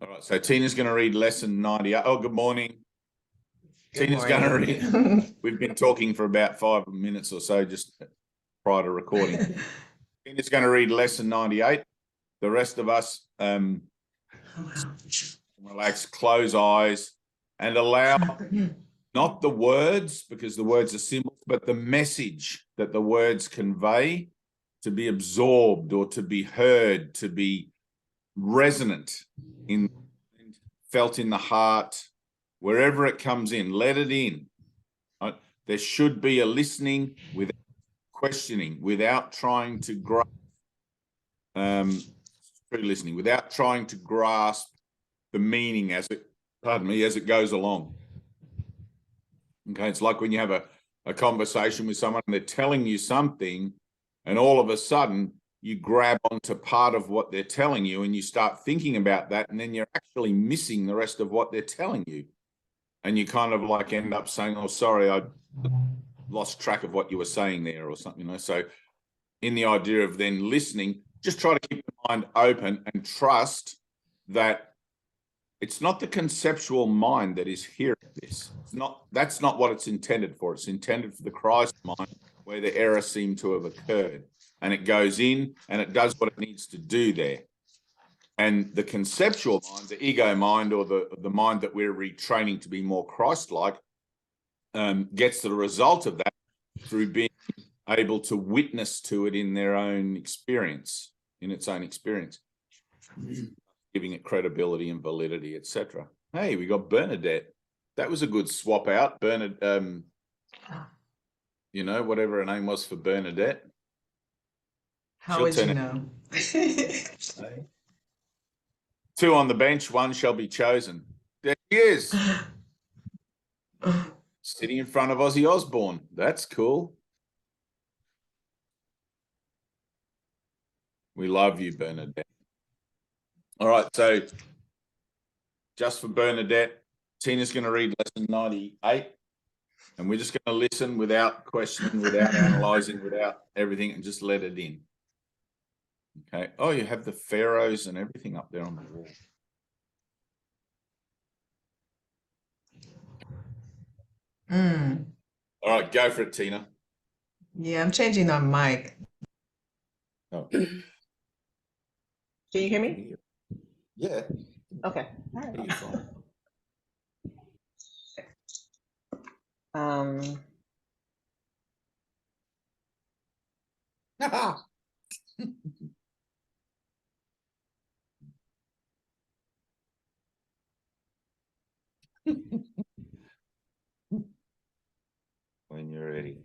All right, so Tina's going to read lesson 98. Oh, good morning. Tina's going to read. We've been talking for about 5 minutes or so just prior to recording. Tina's going to read lesson 98. The rest of us relax, close eyes, and allow not the words, because the words are symbols, but the message that the words convey to be absorbed or to be heard, to be resonant, felt in the heart, wherever it comes in. Let it in. Right? There should be a listening without questioning, without trying to grasp. Listening without trying to grasp the meaning as it goes along. Okay, it's like when you have a conversation with someone and they're telling you something, and all of a sudden you grab onto part of what they're telling you and you start thinking about that, and then you're actually missing the rest of what they're telling you. And you kind of like end up saying, oh, sorry, I lost track of what you were saying there or something. You know? So in the idea of then listening, just try to keep the mind open and trust that it's not the conceptual mind that is hearing this. That's not what it's intended for. It's intended for the Christ mind, where the error seemed to have occurred. And it goes in and it does what it needs to do there. And the conceptual mind, the ego mind, or the mind that we're retraining to be more Christ-like, gets the result of that through being able to witness to it in their own experience, in its own experience, giving it credibility and validity, etc. Hey, we got Bernadette. That was a good swap out. Bernadette, you know, whatever her name was for Bernadette. How would you know? 2 on the bench, 1 shall be chosen. There he is. Sitting in front of Ozzy Osbourne. That's cool. We love you, Bernadette. All right, so just for Bernadette, Tina's going to read lesson 98, and we're just going to listen without questioning, without analyzing, without everything, and just let it in. Okay. Oh, you have the pharaohs and everything up there on the wall. All right, go for it, Tina. Yeah, I'm changing our mic. Oh. Can you hear me? Yeah. Okay. All right. You're fine. When you're ready.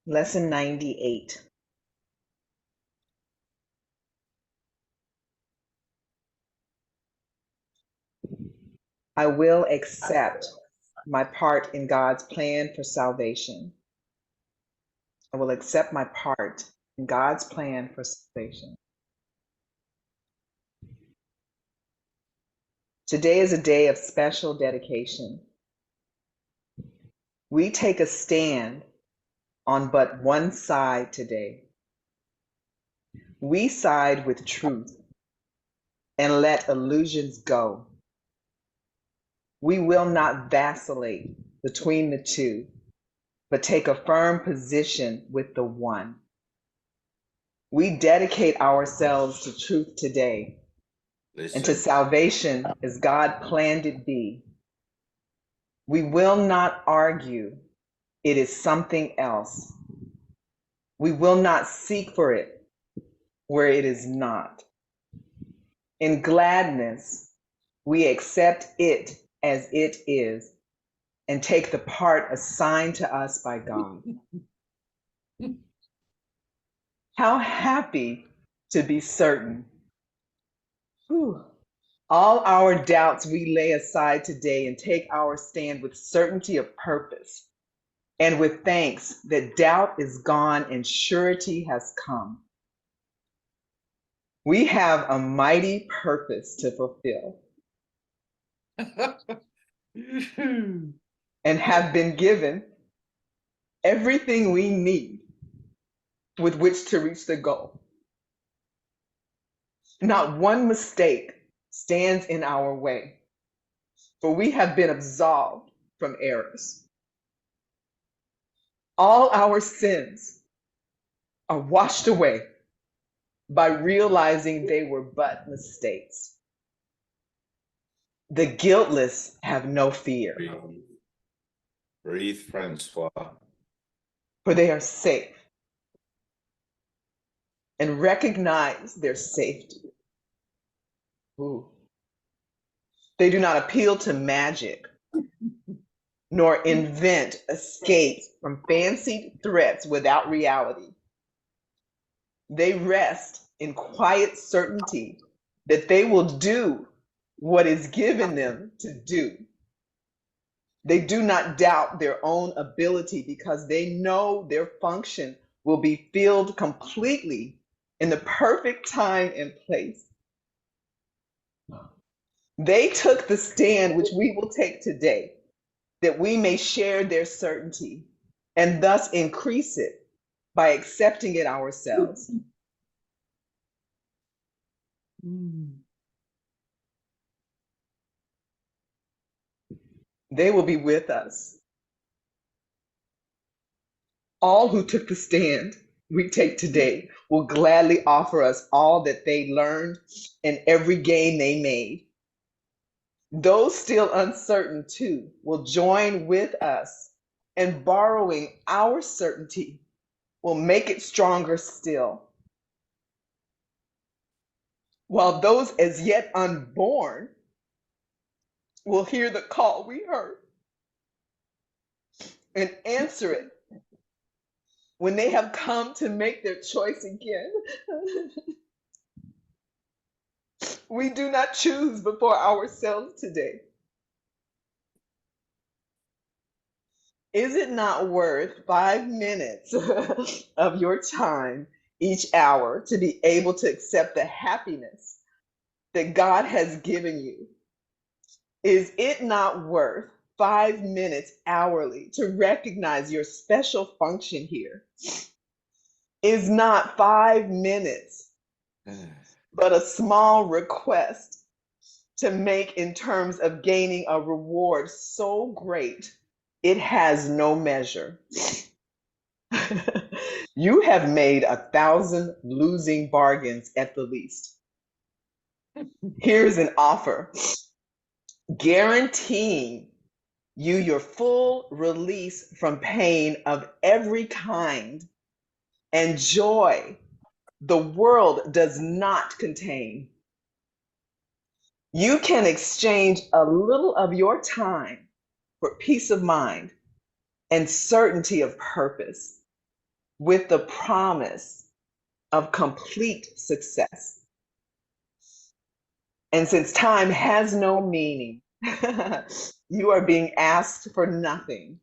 Lesson 98. I will accept my part in God's plan for salvation. I will accept my part in God's plan for salvation. Today is a day of special dedication. We take a stand on but one side today. We side with truth and let illusions go. We will not vacillate between the two, but take a firm position with the one. We dedicate ourselves to truth today and to salvation as God planned it be. We will not argue. It is something else. We will not seek for it where it is not. In gladness, we accept it as it is and take the part assigned to us by God. How happy to be certain. Whew. All our doubts we lay aside today and take our stand with certainty of purpose and with thanks that doubt is gone and surety has come. We have a mighty purpose to fulfill and have been given everything we need with which to reach the goal. Not one mistake stands in our way, for we have been absolved from errors. All our sins are washed away by realizing they were but mistakes. The guiltless have no fear, Breathe, breathe, Francois. for they are safe and recognize their safety. Ooh. They do not appeal to magic nor invent escapes from fancied threats without reality. They rest in quiet certainty that they will do what is given them to do. They do not doubt their own ability because they know their function will be filled completely in the perfect time and place. They took the stand which we will take today, that we may share their certainty and thus increase it by accepting it ourselves. They will be with us. All who took the stand we take today will gladly offer us all that they learned and every gain they made. Those still uncertain too will join with us, and borrowing our certainty will make it stronger still. While those as yet unborn will hear the call we heard and answer it when they have come to make their choice again. We do not choose before ourselves today. Is it not worth 5 minutes of your time each hour to be able to accept the happiness that God has given you? Is it not worth 5 minutes hourly to recognize your special function here? Is not 5 minutes but a small request to make in terms of gaining a reward so great it has no measure? You have made 1,000 losing bargains at the least. Here's an offer guaranteeing you your full release from pain of every kind and joy the world does not contain. You can exchange a little of your time for peace of mind and certainty of purpose with the promise of complete success. And since time has no meaning, you are being asked for nothing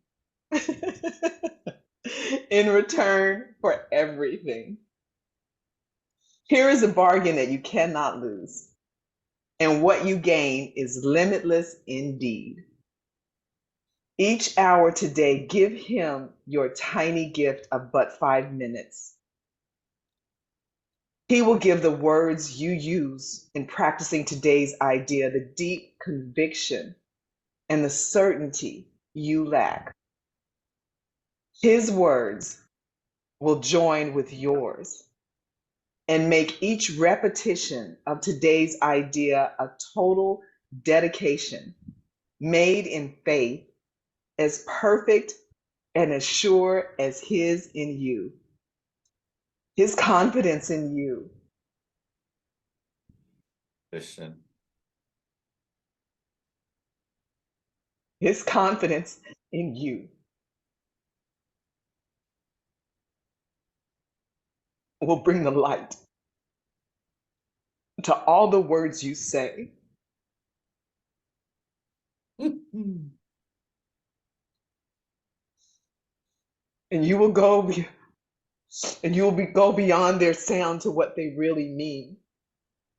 in return for everything. Here is a bargain that you cannot lose, and what you gain is limitless indeed. Each hour today, give him your tiny gift of but 5 minutes. He will give the words you use in practicing today's idea the deep conviction and the certainty you lack. His words will join with yours and make each repetition of today's idea a total dedication made in faith, as perfect and as sure as his in you. His confidence in you. Listen. His confidence in you will bring the light to all the words you say. And you will go go beyond their sound to what they really mean.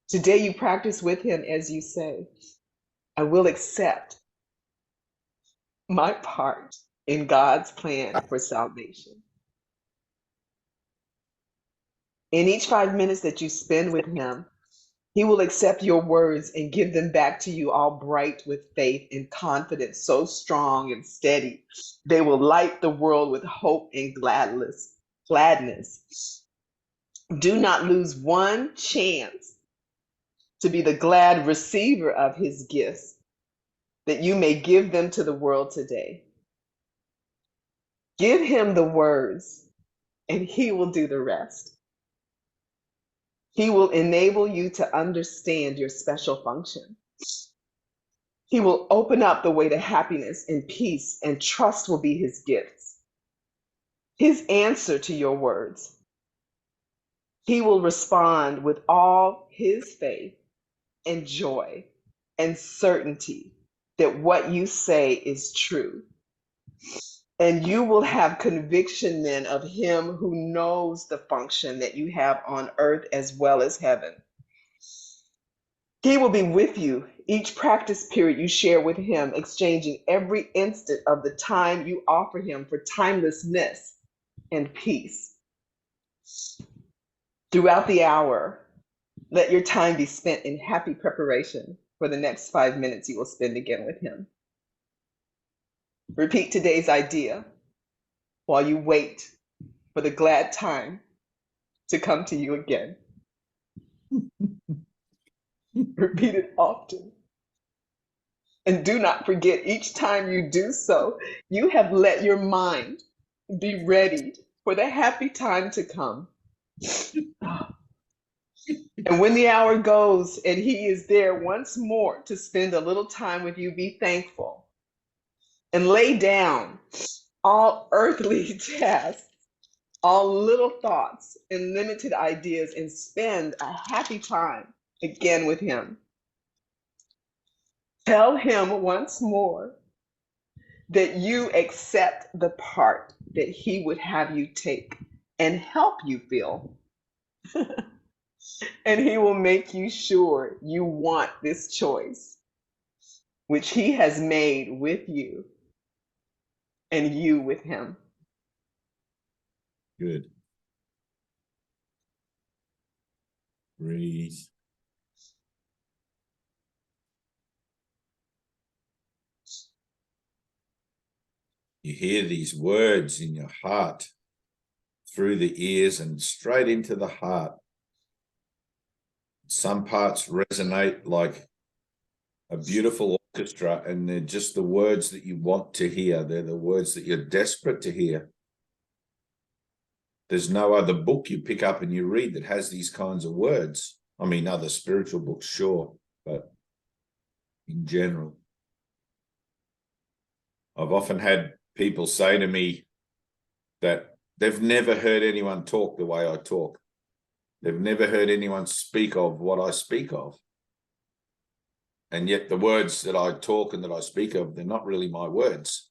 Today you practice with him as you say, I will accept my part in God's plan for salvation. In each 5 minutes that you spend with him, He will accept your words and give them back to you all bright with faith and confidence, so strong and steady. They will light the world with hope and gladness. Do not lose one chance to be the glad receiver of his gifts, that you may give them to the world today. Give him the words, and he will do the rest. He will enable you to understand your special function. He will open up the way to happiness and peace, and trust will be his gifts. His answer to your words. He will respond with all his faith and joy and certainty that what you say is true. And you will have conviction then of him who knows the function that you have on earth as well as heaven. He will be with you each practice period you share with him, exchanging every instant of the time you offer him for timelessness and peace. Throughout the hour, let your time be spent in happy preparation for the next 5 minutes you will spend again with him. Repeat today's idea while you wait for the glad time to come to you again. Repeat it often. And do not forget, each time you do so, you have let your mind be ready for the happy time to come. And when the hour goes and he is there once more to spend a little time with you, be thankful and lay down all earthly tasks, all little thoughts and limited ideas, and spend a happy time again with him. Tell him once more that you accept the part that he would have you take and help you feel. And he will make you sure you want this choice, which he has made with you and you with him. Good. Breathe. You hear these words in your heart, through the ears and straight into the heart. Some parts resonate like a beautiful orchestra, and they're just the words that you want to hear. They're the words that you're desperate to hear. There's no other book you pick up and you read that has these kinds of words. I mean, other spiritual books, sure, but in general. I've often had people say to me that they've never heard anyone talk the way I talk. They've never heard anyone speak of what I speak of. And yet the words that I talk and that I speak of, they're not really my words.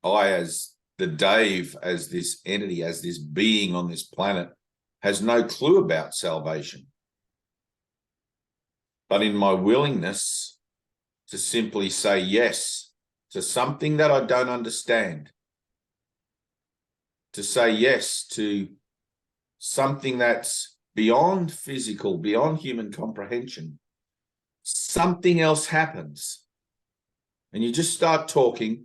I, as the Dave, as this entity, as this being on this planet, has no clue about salvation. But in my willingness to simply say yes to something that I don't understand, to say yes to something that's beyond physical, beyond human comprehension, something else happens. And you just start talking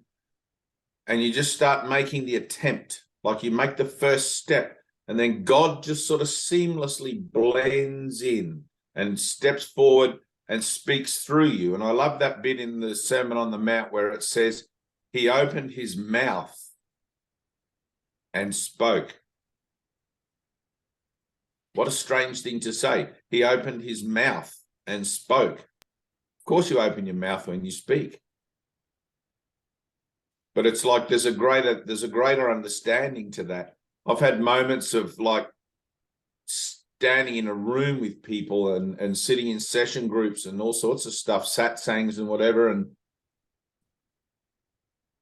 and you just start making the attempt, like you make the first step, and then God just sort of seamlessly blends in and steps forward and speaks through you. And I love that bit in the Sermon on the Mount where it says, he opened his mouth and spoke. What a strange thing to say. He opened his mouth and spoke. Of course you open your mouth when you speak. But it's like there's a greater understanding to that. I've had moments of like standing in a room with people and sitting in session groups and all sorts of stuff, satsangs and whatever, and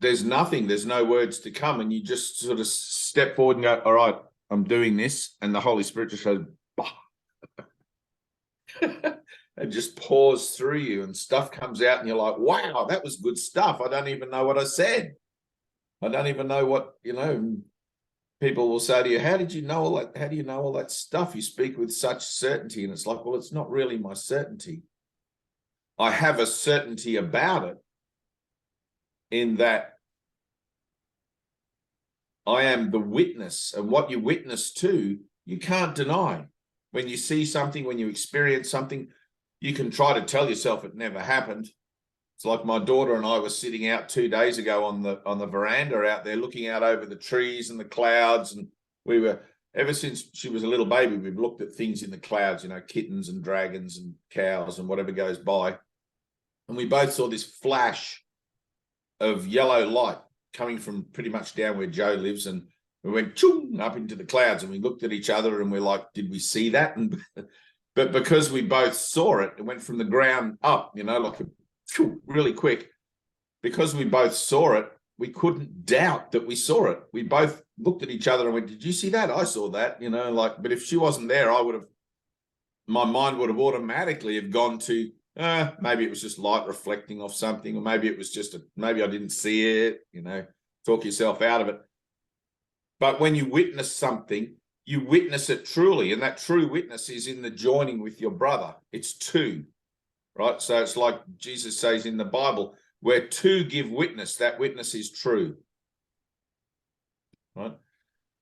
there's nothing, there's no words to come, and you just sort of step forward and go, all right, I'm doing this, and the Holy Spirit just goes, bah. And just pours through you, and stuff comes out, and you're like, wow, that was good stuff. I don't even know what I said. I don't even know what, people will say to you, how did you know all that? How do you know all that stuff? You speak with such certainty. And it's like, well, it's not really my certainty. I have a certainty about it in that I am the witness, and what you witness to, you can't deny. When you see something, when you experience something, you can try to tell yourself it never happened. It's like my daughter and I were sitting out 2 days ago on the veranda out there, looking out over the trees and the clouds. And we were, ever since she was a little baby, we've looked at things in the clouds, you know, kittens and dragons and cows and whatever goes by. And we both saw this flash of yellow light coming from pretty much down where Joe lives. And we went choom up into the clouds, and we looked at each other and we're like, did we see that? And but because we both saw it, it went from the ground up, you know, like really quick. Because we both saw it, we couldn't doubt that we saw it. We both looked at each other and went, did you see that? I saw that, you know, like, but if she wasn't there, my mind would have automatically have gone to, maybe it was just light reflecting off something, or maybe it was just, maybe I didn't see it, you know, talk yourself out of it. But when you witness something, you witness it truly, and that true witness is in the joining with your brother. It's two, right? So it's like Jesus says in the Bible, where two give witness, that witness is true, right?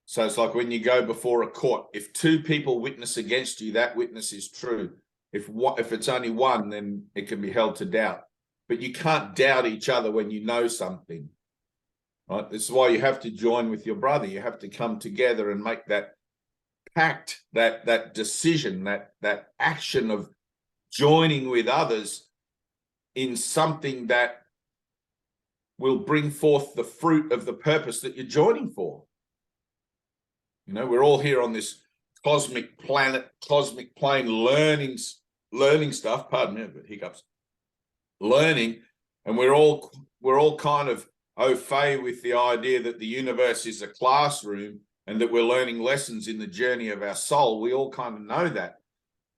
So it's like when you go before a court, if two people witness against you, that witness is true. If it's only one, then it can be held to doubt. But you can't doubt each other when you know something, right? This is why you have to join with your brother. You have to come together and make that pact, that decision, that action of joining with others in something that will bring forth the fruit of the purpose that you're joining for. You know, we're all here on this cosmic planet, cosmic plane, learning stuff. Pardon me, but hiccups. Learning, and we're all kind of au fait with the idea that the universe is a classroom and that we're learning lessons in the journey of our soul. We all kind of know that,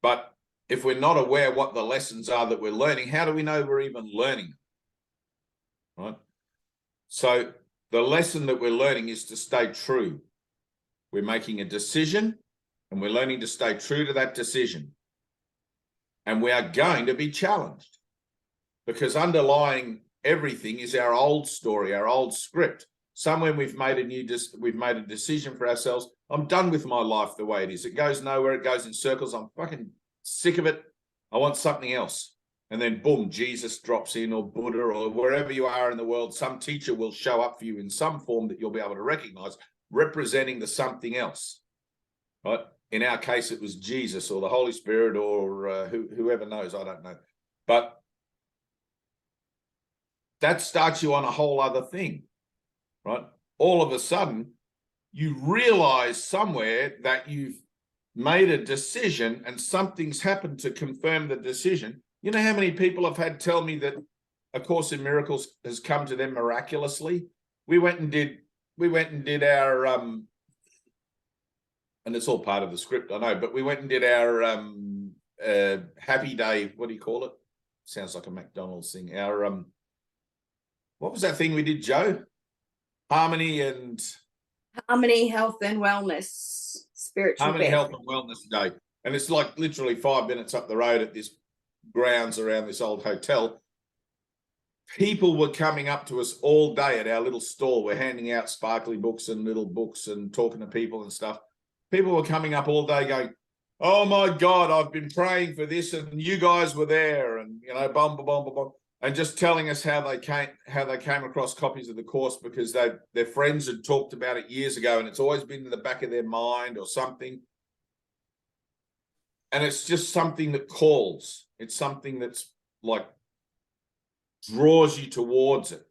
but if we're not aware what the lessons are that we're learning, how do we know we're even learning? Right. So the lesson that we're learning is to stay true. We're making a decision and we're learning to stay true to that decision. And we are going to be challenged, because underlying everything is our old story, our old script. Somewhere we've made a decision for ourselves. I'm done with my life the way it is. It goes nowhere. It goes in circles. I'm fucking sick of it. I want something else. And then boom, Jesus drops in, or Buddha, or wherever you are in the world, some teacher will show up for you in some form that you'll be able to recognize, representing the something else, right? In our case, it was Jesus or the Holy Spirit, or whoever knows, I don't know. But that starts you on a whole other thing, right? All of a sudden, you realize somewhere that you've made a decision and something's happened to confirm the decision. You know how many people I've had tell me that A Course in Miracles has come to them miraculously? We went and did our and it's all part of the script, I know, but we went and did our happy day. What do you call it? Sounds like a McDonald's thing. Our what was that thing we did, Joe? Harmony, Health and Wellness, spiritual Harmony, Health and Wellness Day. And it's like literally 5 minutes up the road at this grounds around this old hotel. People were coming up to us all day at our little stall. We're handing out sparkly books and little books and talking to people and stuff. People were coming up all day going, oh my God, I've been praying for this and you guys were there, and, you know, bum, bum, bum, bum, and just telling us how they came across copies of the course because their friends had talked about it years ago and it's always been in the back of their mind or something. And it's just something that calls. It's something that's like draws you towards it.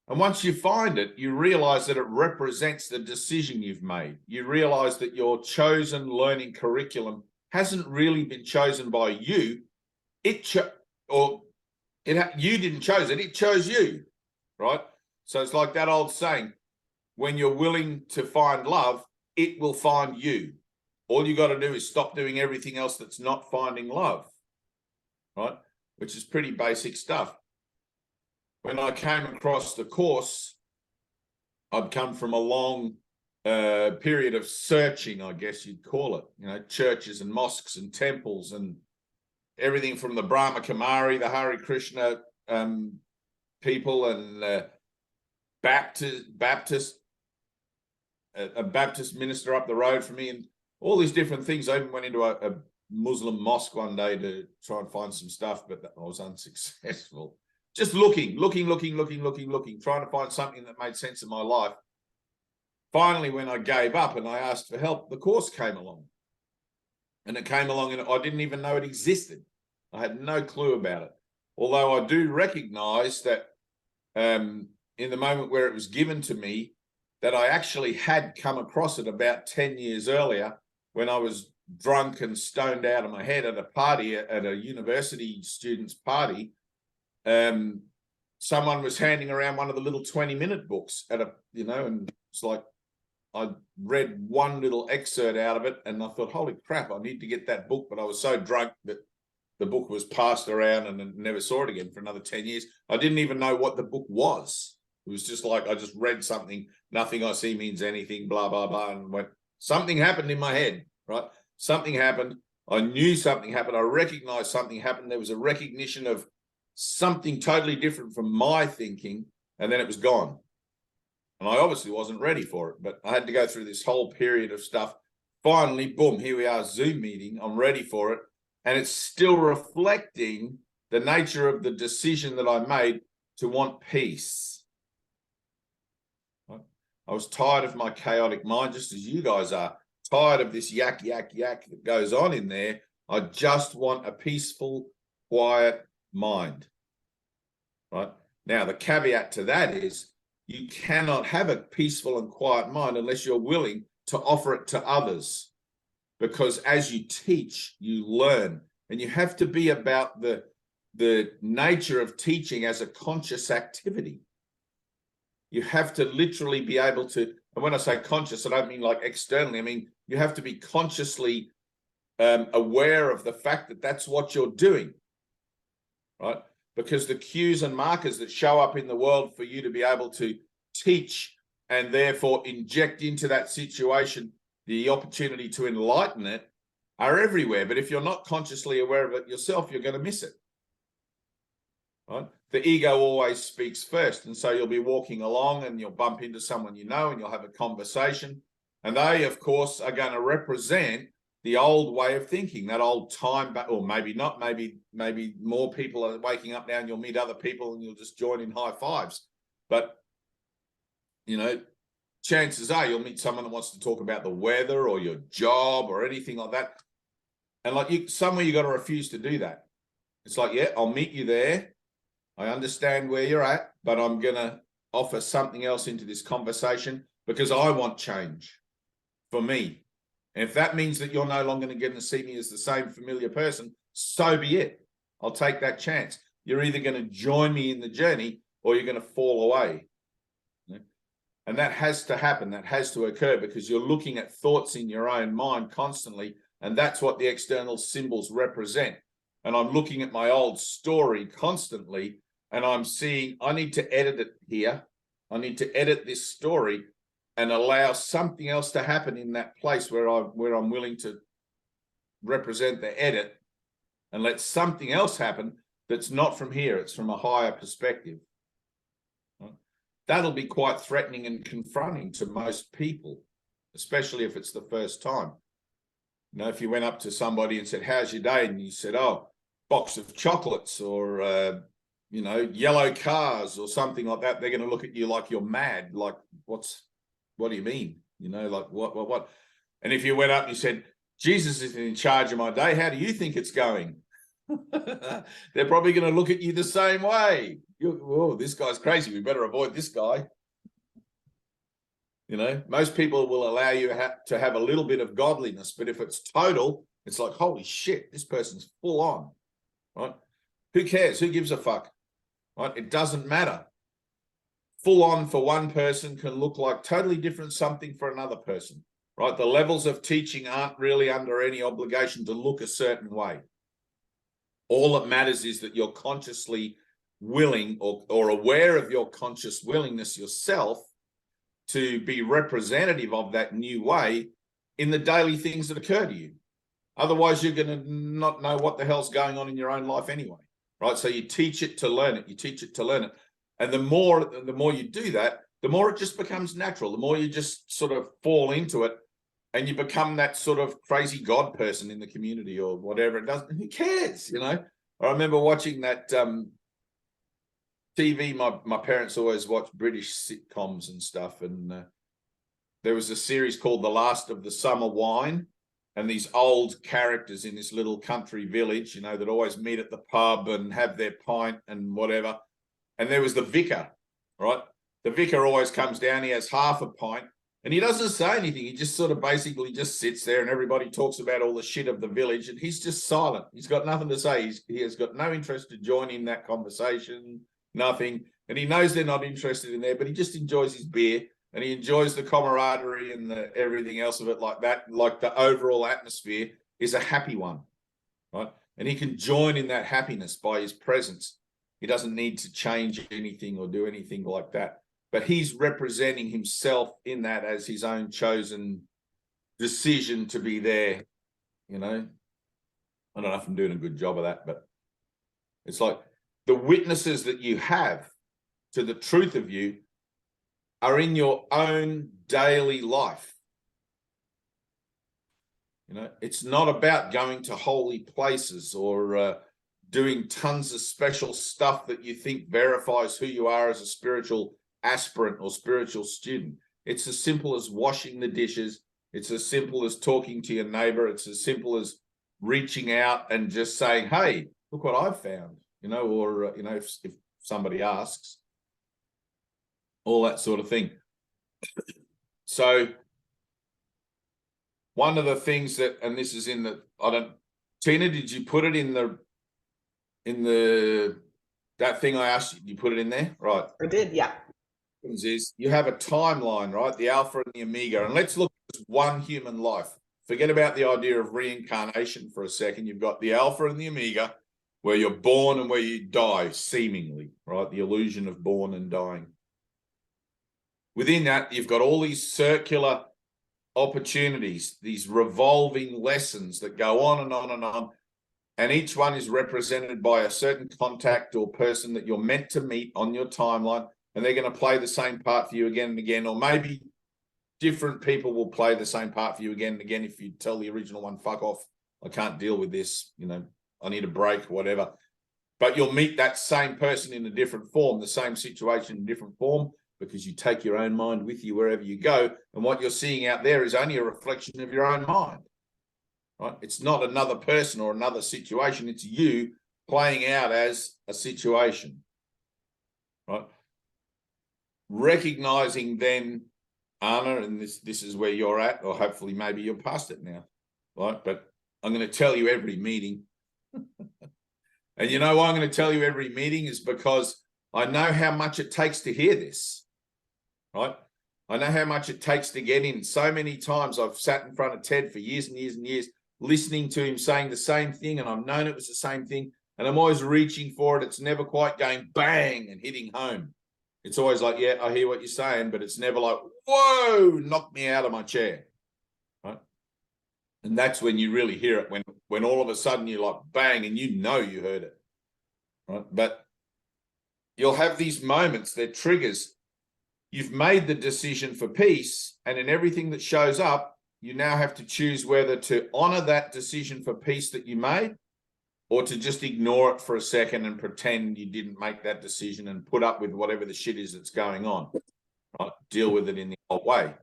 And once you find it, you realize that it represents the decision you've made. You realize that your chosen learning curriculum hasn't really been chosen by you. You didn't choose it, it chose you, right? So it's like that old saying, when you're willing to find love, it will find you. All you got to do is stop doing everything else that's not finding love, right? Which is pretty basic stuff. When I came across the course, I'd come from a long period of searching, I guess you'd call it, you know, churches and mosques and temples and everything from the Brahma Kumari, the Hare Krishna people, and Baptist, a Baptist minister up the road from me, and all these different things. I even went into a Muslim mosque one day to try and find some stuff, but I was unsuccessful. Just looking, trying to find something that made sense in my life. Finally, when I gave up and I asked for help, the course came along. And it came along and I didn't even know it existed. I had no clue about it. Although I do recognize that in the moment where it was given to me, that I actually had come across it about 10 years earlier when I was drunk and stoned out of my head at a party, at a university student's party. Someone was handing around one of the little 20-minute books at a, you know, and it's like, I read one little excerpt out of it and I thought, holy crap, I need to get that book. But I was so drunk that the book was passed around and never saw it again for another 10 years. I didn't even know what the book was. It was just like, I just read something, nothing I see means anything, blah, blah, blah. And went, something happened in my head, right? Something happened. I knew something happened. I recognized something happened. There was a recognition of something totally different from my thinking. And then it was gone. And I obviously wasn't ready for it, but I had to go through this whole period of stuff. Finally, boom, here we are, Zoom meeting. I'm ready for it. And it's still reflecting the nature of the decision that I made to want peace. I was tired of my chaotic mind, just as you guys are. Tired of this yak that goes on in there. I just want a peaceful, quiet mind. Right? Now, the caveat to that is, you cannot have a peaceful and quiet mind unless you're willing to offer it to others. Because as you teach, you learn. And you have to be about the nature of teaching as a conscious activity. You have to literally be able to, and when I say conscious, I don't mean like externally. I mean, you have to be consciously aware of the fact that that's what you're doing, right? Because the cues and markers that show up in the world for you to be able to teach and therefore inject into that situation the opportunity to enlighten it are everywhere. But if you're not consciously aware of it yourself, you're going to miss it. Right? The ego always speaks first. And so you'll be walking along and you'll bump into someone you know and you'll have a conversation. And they, of course, are going to represent the old way of thinking, that old time, or maybe not, maybe more people are waking up now and you'll meet other people and you'll just join in high fives. But, you know, chances are you'll meet someone that wants to talk about the weather or your job or anything like that. And like somewhere you got to refuse to do that. It's like, yeah, I'll meet you there. I understand where you're at, but I'm going to offer something else into this conversation because I want change for me. And if that means that you're no longer going to see me as the same familiar person, so be it. I'll take that chance. You're either going to join me in the journey or you're going to fall away. And that has to happen. That has to occur because you're looking at thoughts in your own mind constantly. And that's what the external symbols represent. And I'm looking at my old story constantly and I'm seeing I need to edit it here. I need to edit this story and allow something else to happen in that place where I'm willing to represent the edit and let something else happen that's not from here. It's from a higher perspective. That'll be quite threatening and confronting to most people, especially if it's the first time. You know, if you went up to somebody and said, how's your day? And you said, oh, box of chocolates or, you know, yellow cars or something like that, they're going to look at you like you're mad. Like, what do you mean? You know, like what? And if you went up and you said, Jesus is in charge of my day, how do you think it's going? They're probably going to look at you the same way. Oh, this guy's crazy. We better avoid this guy. You know, most people will allow you to have a little bit of godliness, but if it's total, it's like, holy shit, this person's full on, right? Who cares? Who gives a fuck, right? It doesn't matter. Full on for one person can look like totally different something for another person, right? The levels of teaching aren't really under any obligation to look a certain way. All that matters is that you're consciously willing or aware of your conscious willingness yourself to be representative of that new way in the daily things that occur to you. Otherwise, you're going to not know what the hell's going on in your own life anyway, right? So you teach it to learn it. You teach it to learn it. And the more you do that, the more it just becomes natural. The more you just sort of fall into it and you become that sort of crazy God person in the community or whatever it does. Who cares, you know? I remember watching that TV. My parents always watched British sitcoms and stuff. And there was a series called The Last of the Summer Wine. And these old characters in this little country village, you know, that always meet at the pub and have their pint and whatever. And there was the vicar, right? The vicar always comes down, he has half a pint, and he doesn't say anything. He just sort of basically just sits there and everybody talks about all the shit of the village and he's just silent. He's got nothing to say. He has got no interest to join in that conversation, nothing. And he knows they're not interested in there, but he just enjoys his beer. And he enjoys the camaraderie and the everything else of it like that. Like the overall atmosphere is a happy one, right? And he can join in that happiness by his presence. He doesn't need to change anything or do anything like that. But he's representing himself in that as his own chosen decision to be there, you know. I don't know if I'm doing a good job of that, but it's like the witnesses that you have to the truth of you are in your own daily life. You know, it's not about going to holy places or doing tons of special stuff that you think verifies who you are as a spiritual aspirant or spiritual student. It's as simple as washing the dishes. It's as simple as talking to your neighbor. It's as simple as reaching out and just saying, hey, look what I've found, you know, or, you know, if somebody asks. All that sort of thing. So one of the things that, and this is in the, Tina, did you put it in that thing I asked you, you put it in there? Right. I did, yeah. Is you have a timeline, right? The Alpha and the Omega. And let's look at one human life. Forget about the idea of reincarnation for a second. You've got the Alpha and the Omega, where you're born and where you die, seemingly, right? The illusion of born and dying. Within that, you've got all these circular opportunities, these revolving lessons that go on and on and on. And each one is represented by a certain contact or person that you're meant to meet on your timeline. And they're going to play the same part for you again and again. Or maybe different people will play the same part for you again and again. If you tell the original one, fuck off, I can't deal with this, you know, I need a break or whatever. But you'll meet that same person in a different form, the same situation in a different form, because you take your own mind with you wherever you go. And what you're seeing out there is only a reflection of your own mind, right? It's not another person or another situation. It's you playing out as a situation, right? Recognizing then, Anna, and this is where you're at, or hopefully maybe you're past it now, right? But I'm going to tell you every meeting. And you know why I'm going to tell you every meeting is because I know how much it takes to hear this. Right? I know how much it takes to get in. So many times I've sat in front of Ted for years and years and years, listening to him saying the same thing, and I've known it was the same thing, and I'm always reaching for it. It's never quite going bang and hitting home. It's always like, yeah, I hear what you're saying, but it's never like, whoa, knock me out of my chair. Right? And that's when you really hear it, when all of a sudden you're like, bang, and you know you heard it. Right? But you'll have these moments, they're triggers. You've made the decision for peace, and in everything that shows up, you now have to choose whether to honor that decision for peace that you made, or to just ignore it for a second and pretend you didn't make that decision and put up with whatever the shit is that's going on. Right? Deal with it in the old way.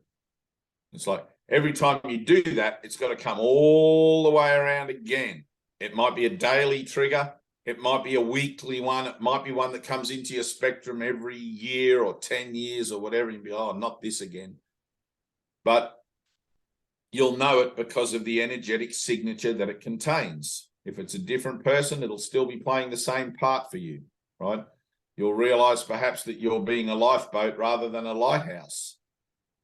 It's like every time you do that, it's got to come all the way around again. It might be a daily trigger. It might be a weekly one. It might be one that comes into your spectrum every year or 10 years or whatever. And be, oh, not this again. But you'll know it because of the energetic signature that it contains. If it's a different person, it'll still be playing the same part for you, right? You'll realize perhaps that you're being a lifeboat rather than a lighthouse.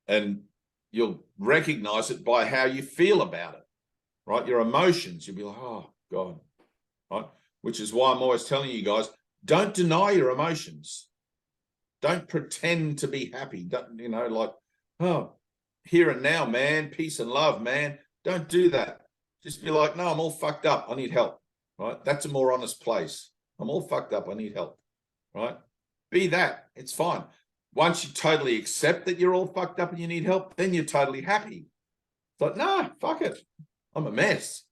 And you'll recognize it by how you feel about it, right? Your emotions. You'll be like, oh, God, right? Which is why I'm always telling you guys, don't deny your emotions. Don't pretend to be happy. Don't, you know, like oh, here and now, man, peace and love, man. Don't do that. Just be like, no, I'm all fucked up. I need help, right? That's a more honest place. I'm all fucked up. I need help, right? Be that. It's fine. Once you totally accept that you're all fucked up and you need help, then you're totally happy. It's like, no, fuck it. I'm a mess.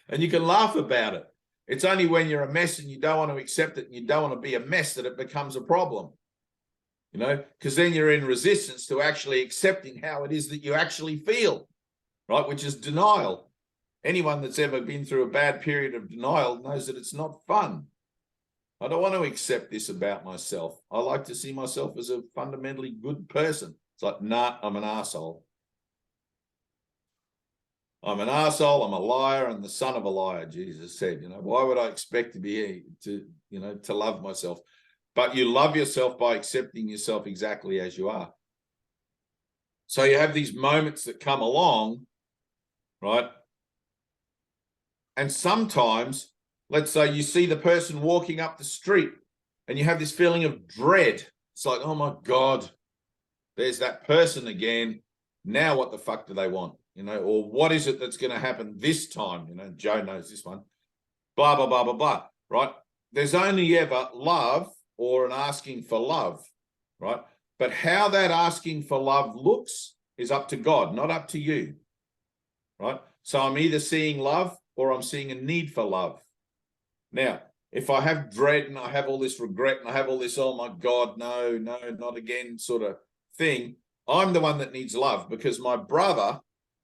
And you can laugh about it. It's only when you're a mess and you don't want to accept it and you don't want to be a mess that it becomes a problem. You know, because then you're in resistance to actually accepting how it is that you actually feel, right? Which is denial. Anyone that's ever been through a bad period of denial knows that it's not fun. I don't want to accept this about myself. I like to see myself as a fundamentally good person. It's like, nah, I'm an asshole. I'm an asshole, I'm a liar, and the son of a liar, Jesus said. You know, why would I expect to love myself? But you love yourself by accepting yourself exactly as you are. So you have these moments that come along, right? And sometimes, let's say you see the person walking up the street and you have this feeling of dread. It's like, oh my God, there's that person again. Now what the fuck do they want? You know, or what is it that's going to happen this time? You know, Joe knows this one. Blah, blah, blah, blah, blah, right? There's only ever love or an asking for love, right? But how that asking for love looks is up to God, not up to you, right? So I'm either seeing love or I'm seeing a need for love. Now, if I have dread and I have all this regret and I have all this, oh my God, no, not again sort of thing, I'm the one that needs love because my brother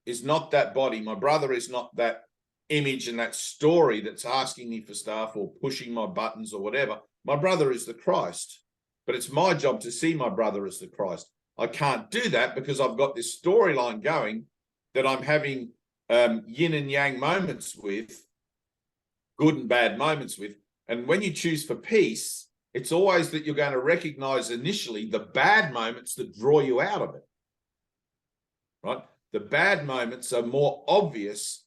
is not that body. My brother is not that image and that story that's asking me for stuff or pushing my buttons or whatever. My brother is the Christ, but it's my job to see my brother as the Christ. I can't do that because I've got this storyline going that I'm having yin and yang moments with, good and bad moments with. And when you choose for peace, it's always that you're going to recognize initially the bad moments that draw you out of it, right? The bad moments are more obvious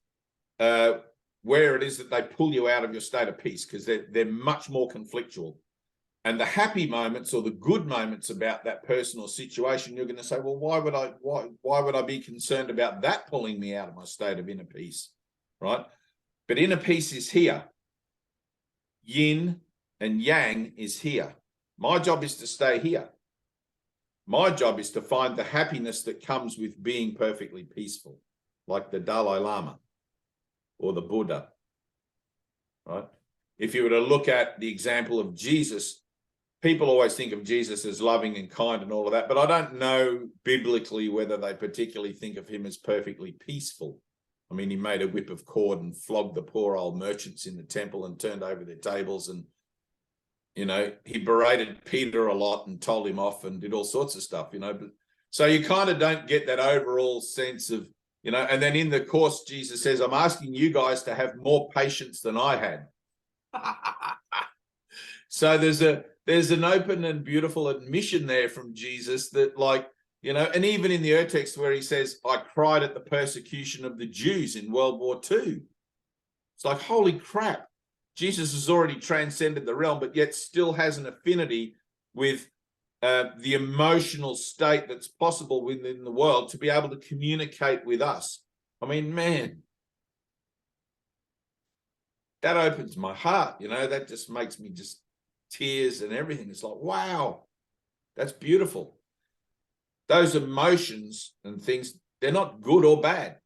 where it is that they pull you out of your state of peace because they're much more conflictual. And the happy moments or the good moments about that person or situation, you're going to say, well, why would I be concerned about that pulling me out of my state of inner peace, right? But inner peace is here. Yin and yang is here. My job is to stay here. My job is to find the happiness that comes with being perfectly peaceful, like the Dalai Lama or the Buddha, right? If you were to look at the example of Jesus, people always think of Jesus as loving and kind and all of that, but I don't know biblically whether they particularly think of him as perfectly peaceful. I mean, he made a whip of cord and flogged the poor old merchants in the temple and turned over their tables. And, you know, he berated Peter a lot and told him off and did all sorts of stuff, you know. But so you kind of don't get that overall sense of, you know, and then in the course, Jesus says, I'm asking you guys to have more patience than I had. So there's an open and beautiful admission there from Jesus that, like, you know, and even in the text where he says, I cried at the persecution of the Jews in World War II. It's like, holy crap. Jesus has already transcended the realm, but yet still has an affinity with the emotional state that's possible within the world to be able to communicate with us. I mean, man, that opens my heart, you know, that just makes me just tears and everything. It's like, wow, that's beautiful. Those emotions and things, they're not good or bad,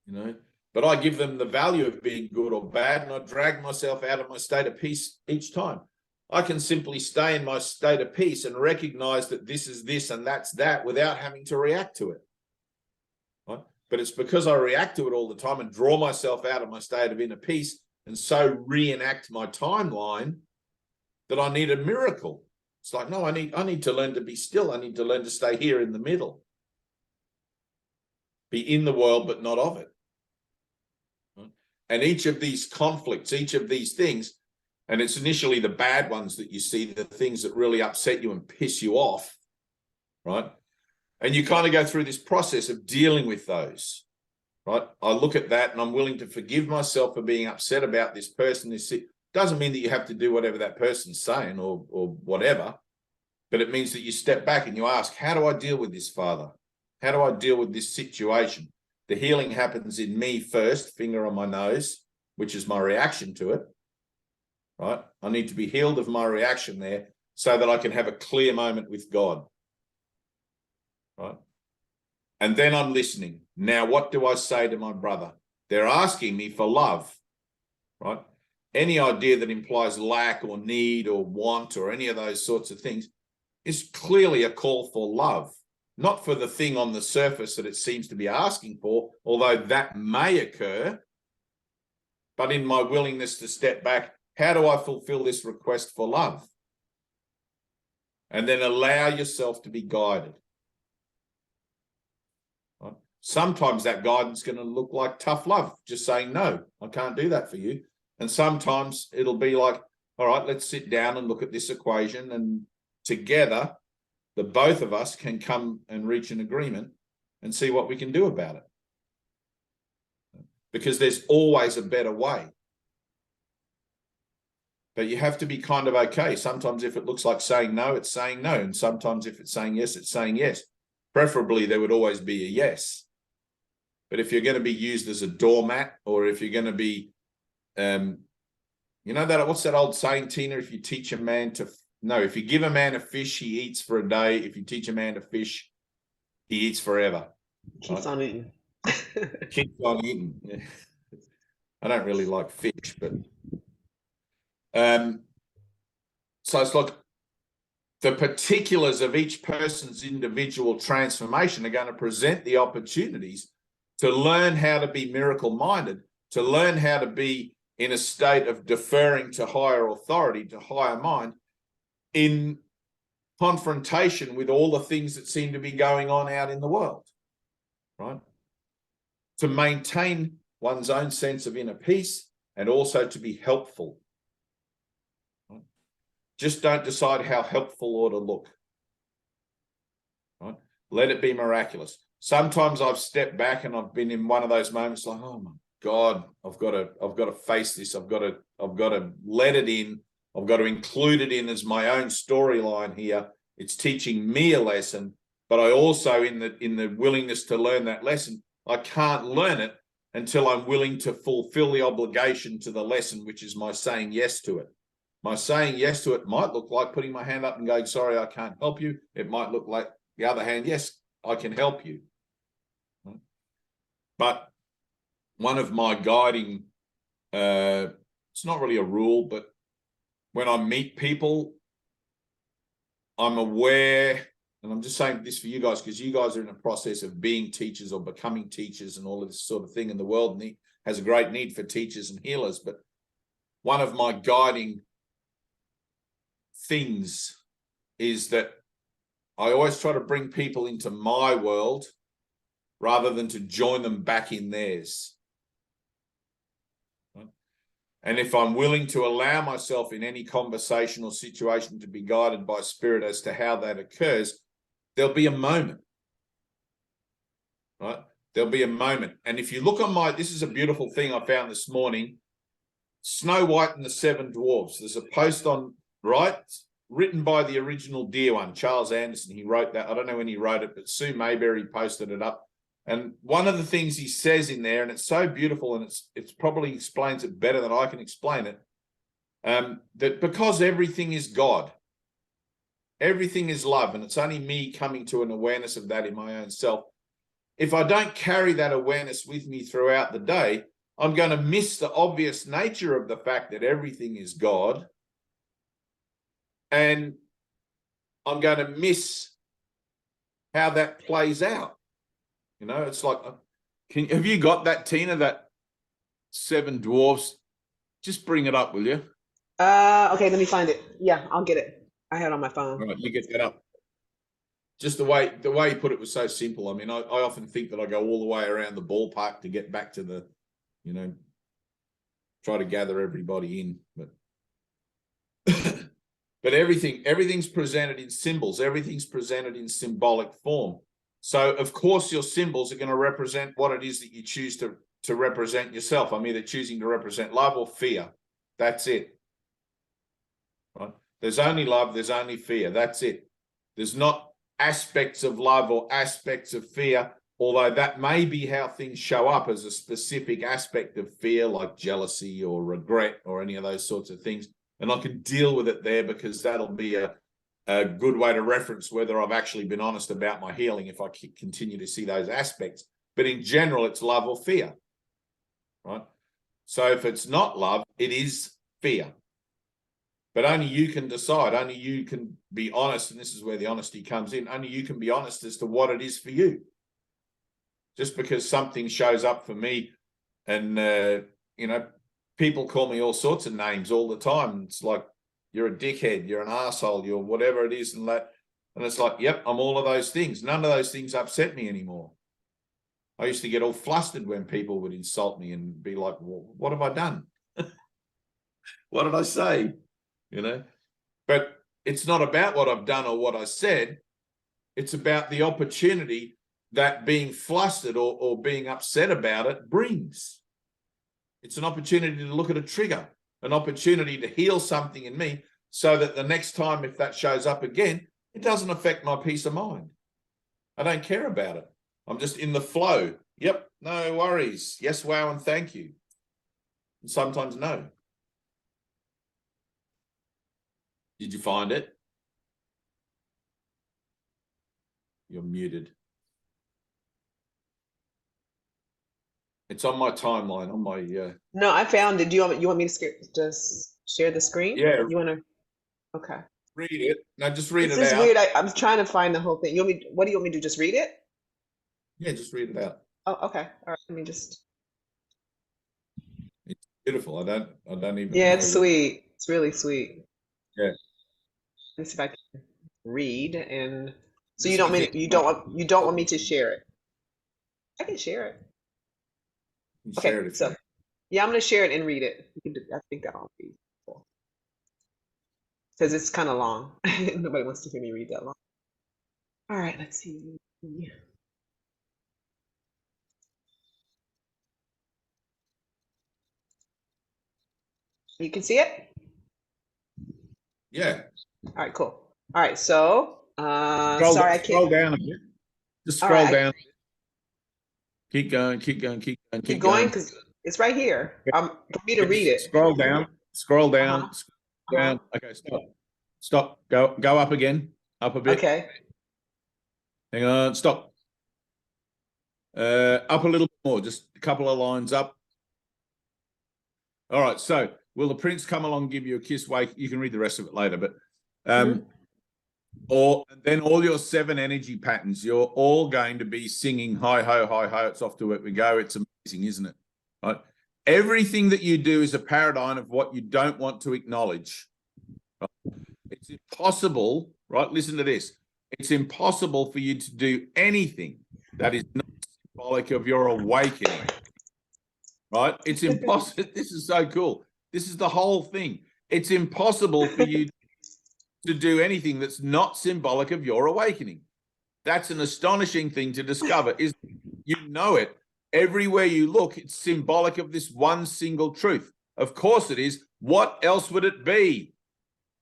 you know, but I give them the value of being good or bad, and I drag myself out of my state of peace each time. I can simply stay in my state of peace and recognize that this is this and that's that without having to react to it, right? But it's because I react to it all the time and draw myself out of my state of inner peace and so reenact my timeline that I need a miracle. It's like, no, I need to learn to be still. I need to learn to stay here in the middle. Be in the world, but not of it. Right? And each of these conflicts, each of these things, and it's initially the bad ones that you see, the things that really upset you and piss you off, right? And you kind of go through this process of dealing with those, right? I look at that and I'm willing to forgive myself for being upset about this person. This doesn't mean that you have to do whatever that person's saying or whatever, but it means that you step back and you ask, how do I deal with this, Father? How do I deal with this situation? The healing happens in me first, finger on my nose, which is my reaction to it, right? I need to be healed of my reaction there so that I can have a clear moment with God, right? And then I'm listening. Now, what do I say to my brother? They're asking me for love, right? Any idea that implies lack or need or want or any of those sorts of things is clearly a call for love, not for the thing on the surface that it seems to be asking for, although that may occur. But in my willingness to step back, how do I fulfill this request for love? And then allow yourself to be guided. Right? Sometimes that guidance is going to look like tough love, just saying, no, I can't do that for you. And sometimes it'll be like, all right, let's sit down and look at this equation, and together, the both of us can come and reach an agreement and see what we can do about it. Because there's always a better way. But you have to be kind of okay. Sometimes if it looks like saying no, it's saying no. And sometimes if it's saying yes, it's saying yes. Preferably, there would always be a yes. But if you're going to be used as a doormat, or if you're going to be, you know, that what's that old saying, Tina? If you teach a man to, no, if you give a man a fish, he eats for a day. If you teach a man to fish, he eats forever. Keeps on eating. Keeps on eating. Yeah. I don't really like fish, but so it's like the particulars of each person's individual transformation are going to present the opportunities to learn how to be miracle-minded, to learn how to be in a state of deferring to higher authority, to higher mind, in confrontation with all the things that seem to be going on out in the world, right? To maintain one's own sense of inner peace and also to be helpful. Right? Just don't decide how helpful ought to look. Right? Let it be miraculous. Sometimes I've stepped back and I've been in one of those moments like, oh my God, I've got to face this. I've got to let it in. I've got to include it in as my own storyline here. It's teaching me a lesson, but I also, in the willingness to learn that lesson, I can't learn it until I'm willing to fulfill the obligation to the lesson, which is my saying yes to it. My saying yes to it might look like putting my hand up and going, sorry, I can't help you. It might look like the other hand, yes, I can help you. But one of my guiding, it's not really a rule, but when I meet people, I'm aware, and I'm just saying this for you guys, because you guys are in a process of being teachers or becoming teachers and all of this sort of thing, and the world has a great need for teachers and healers. But one of my guiding things is that I always try to bring people into my world rather than to join them back in theirs. And if I'm willing to allow myself in any conversation or situation to be guided by Spirit as to how that occurs, there'll be a moment, right? There'll be a moment. And if you look on this is a beautiful thing I found this morning, Snow White and the Seven Dwarfs. There's a post on, right, written by the original dear one, Charles Anderson. He wrote that. I don't know when he wrote it, but Sue Mayberry posted it up. And one of the things he says in there, and it's so beautiful, and it's probably explains it better than I can explain it, that because everything is God, everything is love, and it's only me coming to an awareness of that in my own self. If I don't carry that awareness with me throughout the day, I'm going to miss the obvious nature of the fact that everything is God, and I'm going to miss how that plays out. You know, it's like, have you got that, Tina, that Seven Dwarfs? Just bring it up, will you? Okay, let me find it. Yeah, I'll get it. I have it on my phone. All right, you get that up. Just the way he put it was so simple. I mean, I often think that I go all the way around the ballpark to get back to the, you know, try to gather everybody in. But everything's presented in symbols. Everything's presented in symbolic form. So, of course, your symbols are going to represent what it is that you choose to represent yourself. I'm either choosing to represent love or fear. That's it. Right? There's only love. There's only fear. That's it. There's not aspects of love or aspects of fear, although that may be how things show up as a specific aspect of fear, like jealousy or regret or any of those sorts of things. And I can deal with it there because that'll be a good way to reference whether I've actually been honest about my healing if I continue to see those aspects. But in general, it's love or fear, right? So if it's not love, it is fear. But only you can decide, only you can be honest, and this is where the honesty comes in, only you can be honest as to what it is for you. Just because something shows up for me and, you know, people call me all sorts of names all the time. It's like, you're a dickhead, you're an asshole, you're whatever it is and that. And it's like, yep, I'm all of those things. None of those things upset me anymore. I used to get all flustered when people would insult me and be like, well, what have I done? What did I say? You know, but it's not about what I've done or what I said. It's about the opportunity that being flustered or being upset about it brings. It's an opportunity to look at a trigger, an opportunity to heal something in me so that the next time, if that shows up again, it doesn't affect my peace of mind. I don't care about it. I'm just in the flow. Yep, no worries. Yes, wow, and thank you. And sometimes no. Did you find it? You're muted. It's on my timeline, on my... No, I found it. Do you want me to just share the screen? Yeah. You want to? Okay. Read it. No, just read This it is out. weird. I'm trying to find the whole thing. What do you want me to do? Just read it? Yeah, just read it out. Oh, okay. All right. Let me just... It's beautiful. I don't even Yeah, know it's sweet. It's really sweet. Yeah. Let me see if I can read and... So This you don't is mean it. you don't want me to share it? I can share it. You can share Okay, it if so you yeah, I'm gonna share it and read it. You can do, I think that'll be cool because it's kind of long. Nobody wants to hear me read that long. All right, let's see. You can see it? Yeah. All right, cool. All right, so sorry, I Scroll can't. down a bit. Just All scroll right, down. Keep going, keep going, keep going, keep keep going going. because it's right here. For me to read it. Scroll down, scroll down, Uh-huh. scroll down. Okay, stop. Stop. Go up again. Up a bit. Okay. Hang on, stop. Up a little more, just a couple of lines up. All right, so will the prince come along and give you a kiss? Wait, you can read the rest of it later, but or then all your 7 energy patterns, you're all going to be singing hi ho, hi ho, it's off to it we go. It's amazing, isn't it? Right? Everything that you do is a paradigm of what you don't want to acknowledge. Right? It's impossible, right? Listen to this. It's impossible for you to do anything that is not symbolic of your awakening. Right? It's impossible. This is so cool. This is the whole thing. It's impossible for you to do anything that's not symbolic of your awakening. That's an astonishing thing to discover. Is you know it everywhere you look. It's symbolic of this one single truth. Of course it is. What else would it be?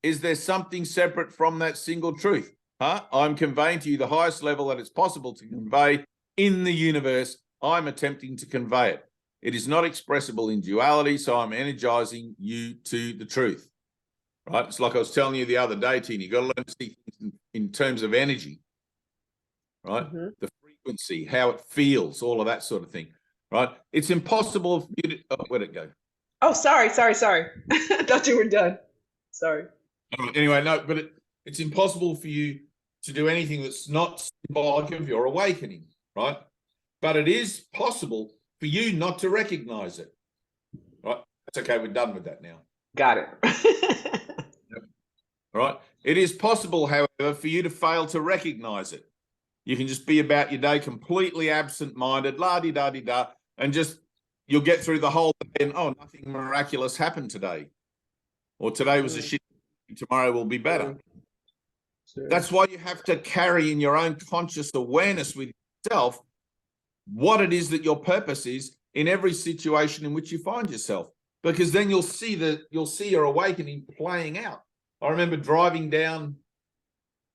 Is there something separate from that single truth? I'm conveying to you the highest level that it's possible to convey in the universe. I'm attempting to convey it. It is not expressible in duality, so I'm energizing you to the truth. Right? It's like I was telling you the other day, Tina, you've got to learn to see things in terms of energy, right? The frequency, how it feels, all of that sort of thing, right? It's impossible for you to... Oh, where'd it go? Oh, sorry. I thought you were done. Sorry. Anyway, no, but it's impossible for you to do anything that's not symbolic of your awakening, right? But it is possible for you not to recognize it, right? That's okay. We're done with that now. Got it. Yep. All right. It is possible, however, for you to fail to recognize it. You can just be about your day completely absent-minded, la-di-da-di-da, and just you'll get through the whole day and, oh, nothing miraculous happened today. Or today was a shit, tomorrow will be better. Sure. That's why you have to carry in your own conscious awareness with yourself what it is that your purpose is in every situation in which you find yourself, because then you'll see your awakening playing out. I remember driving down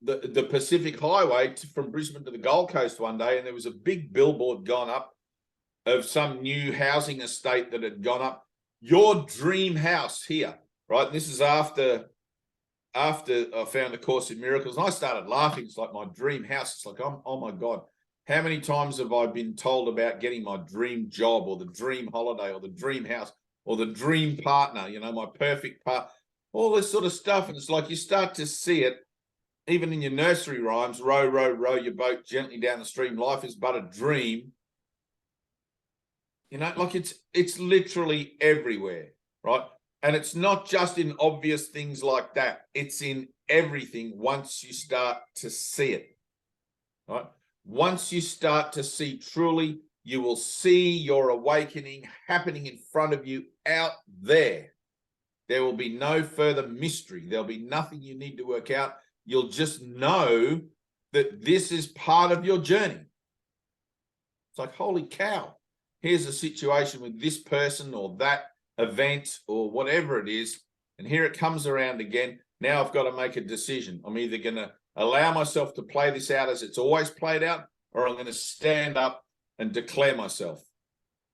the Pacific Highway from Brisbane to the Gold Coast one day, and there was a big billboard gone up of some new housing estate that had gone up. Your dream house here, right? And this is after I found A Course in Miracles, and I started laughing. It's like my dream house. It's like, oh my God, how many times have I been told about getting my dream job or the dream holiday or the dream house or the dream partner, you know, my perfect part, all this sort of stuff. And it's like you start to see it, even in your nursery rhymes, row, row, row your boat gently down the stream. Life is but a dream. You know, like it's literally everywhere, right? And it's not just in obvious things like that. It's in everything once you start to see it, right? Once you start to see truly, you will see your awakening happening in front of you out there. There will be no further mystery. There'll be nothing you need to work out. You'll just know that this is part of your journey. It's like, holy cow, here's a situation with this person or that event or whatever it is, and here it comes around again. Now I've got to make a decision. I'm either going to allow myself to play this out as it's always played out, or I'm going to stand up and declare myself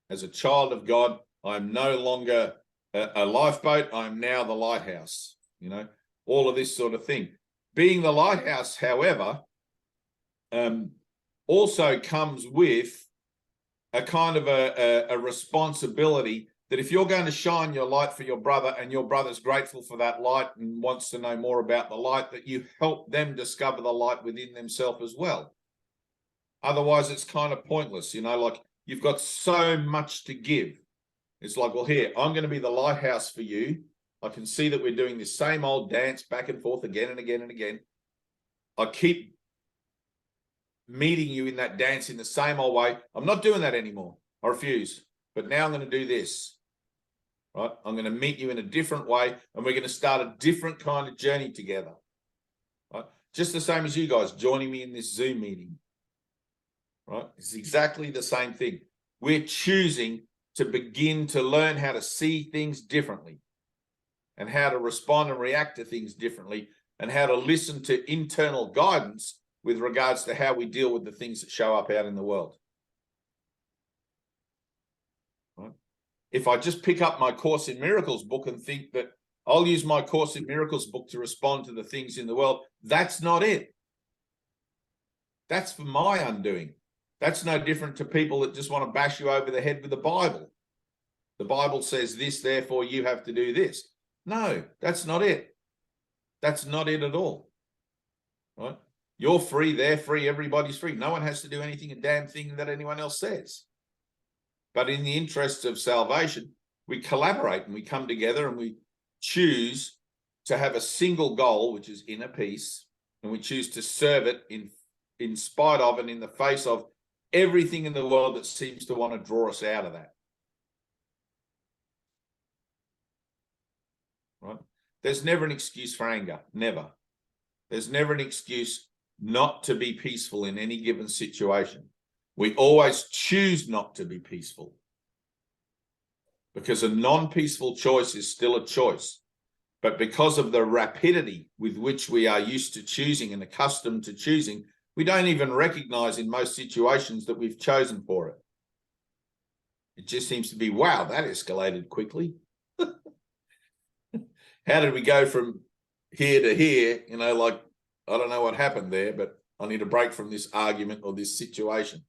as a child of God. I'm no longer a lifeboat. I'm now the lighthouse, you know, all of this sort of thing. Being the lighthouse, however, also comes with a kind of a responsibility that if you're going to shine your light for your brother and your brother's grateful for that light and wants to know more about the light, that you help them discover the light within themselves as well. Otherwise, it's kind of pointless, you know, like you've got so much to give. It's like, well, here, I'm going to be the lighthouse for you. I can see that we're doing this same old dance back and forth again and again and again. I keep meeting you in that dance in the same old way. I'm not doing that anymore. I refuse. But now I'm going to do this, right? I'm going to meet you in a different way, and we're going to start a different kind of journey together, right? Just the same as you guys joining me in this Zoom meeting, right? It's exactly the same thing. We're choosing to begin to learn how to see things differently and how to respond and react to things differently and how to listen to internal guidance with regards to how we deal with the things that show up out in the world. Right? If I just pick up my Course in Miracles book and think that I'll use my Course in Miracles book to respond to the things in the world, that's not it. That's for my undoing. That's no different to people that just want to bash you over the head with the Bible. The Bible says this, therefore you have to do this. No, that's not it. That's not it at all. Right? You're free, they're free, everybody's free. No one has to do anything a damn thing that anyone else says. But in the interests of salvation, we collaborate and we come together and we choose to have a single goal, which is inner peace, and we choose to serve it in spite of and in the face of everything in the world that seems to want to draw us out of that. Right? There's never an excuse for anger, never. There's never an excuse not to be peaceful in any given situation. We always choose not to be peaceful because a non-peaceful choice is still a choice. But because of the rapidity with which we are used to choosing and accustomed to choosing, we don't even recognize in most situations that we've chosen for it. It just seems to be, wow, that escalated quickly. How did we go from here to here? You know, like, I don't know what happened there, but I need a break from this argument or this situation,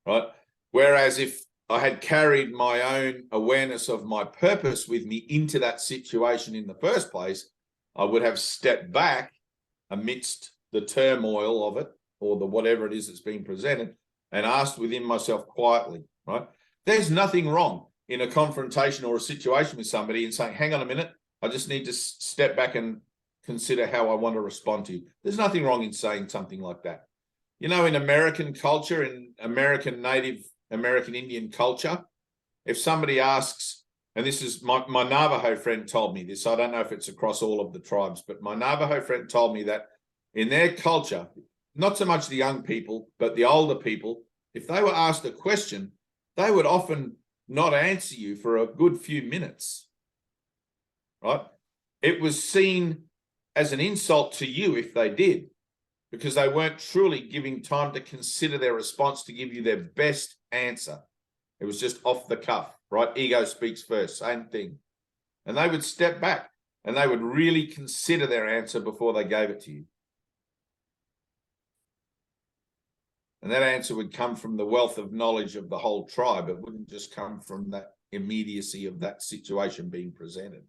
right? Whereas if I had carried my own awareness of my purpose with me into that situation in the first place, I would have stepped back amidst the turmoil of it or the whatever it is that's being presented and asked within myself quietly, right? There's nothing wrong in a confrontation or a situation with somebody and saying, hang on a minute, I just need to step back and consider how I want to respond to you. There's nothing wrong in saying something like that. You know, in American culture, in American Native American Indian culture, if somebody asks, and this is my Navajo friend told me this, I don't know if it's across all of the tribes, but my Navajo friend told me that in their culture, not so much the young people, but the older people, if they were asked a question, they would often not answer you for a good few minutes, right? It was seen as an insult to you if they did, because they weren't truly giving time to consider their response to give you their best answer. It was just off the cuff, right? Ego speaks first, same thing. And they would step back and they would really consider their answer before they gave it to you. And that answer would come from the wealth of knowledge of the whole tribe. It wouldn't just come from that immediacy of that situation being presented.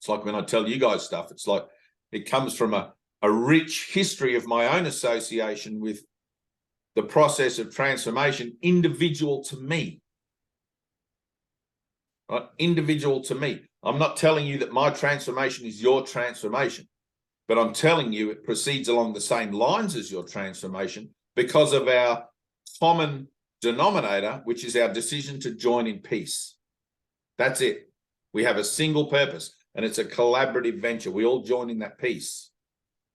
It's like when I tell you guys stuff, it's like it comes from a rich history of my own association with the process of transformation, individual to me. Right? Individual to me. I'm not telling you that my transformation is your transformation, but I'm telling you it proceeds along the same lines as your transformation because of our common denominator, which is our decision to join in peace. That's it. We have a single purpose, and it's a collaborative venture. We all join in that peace.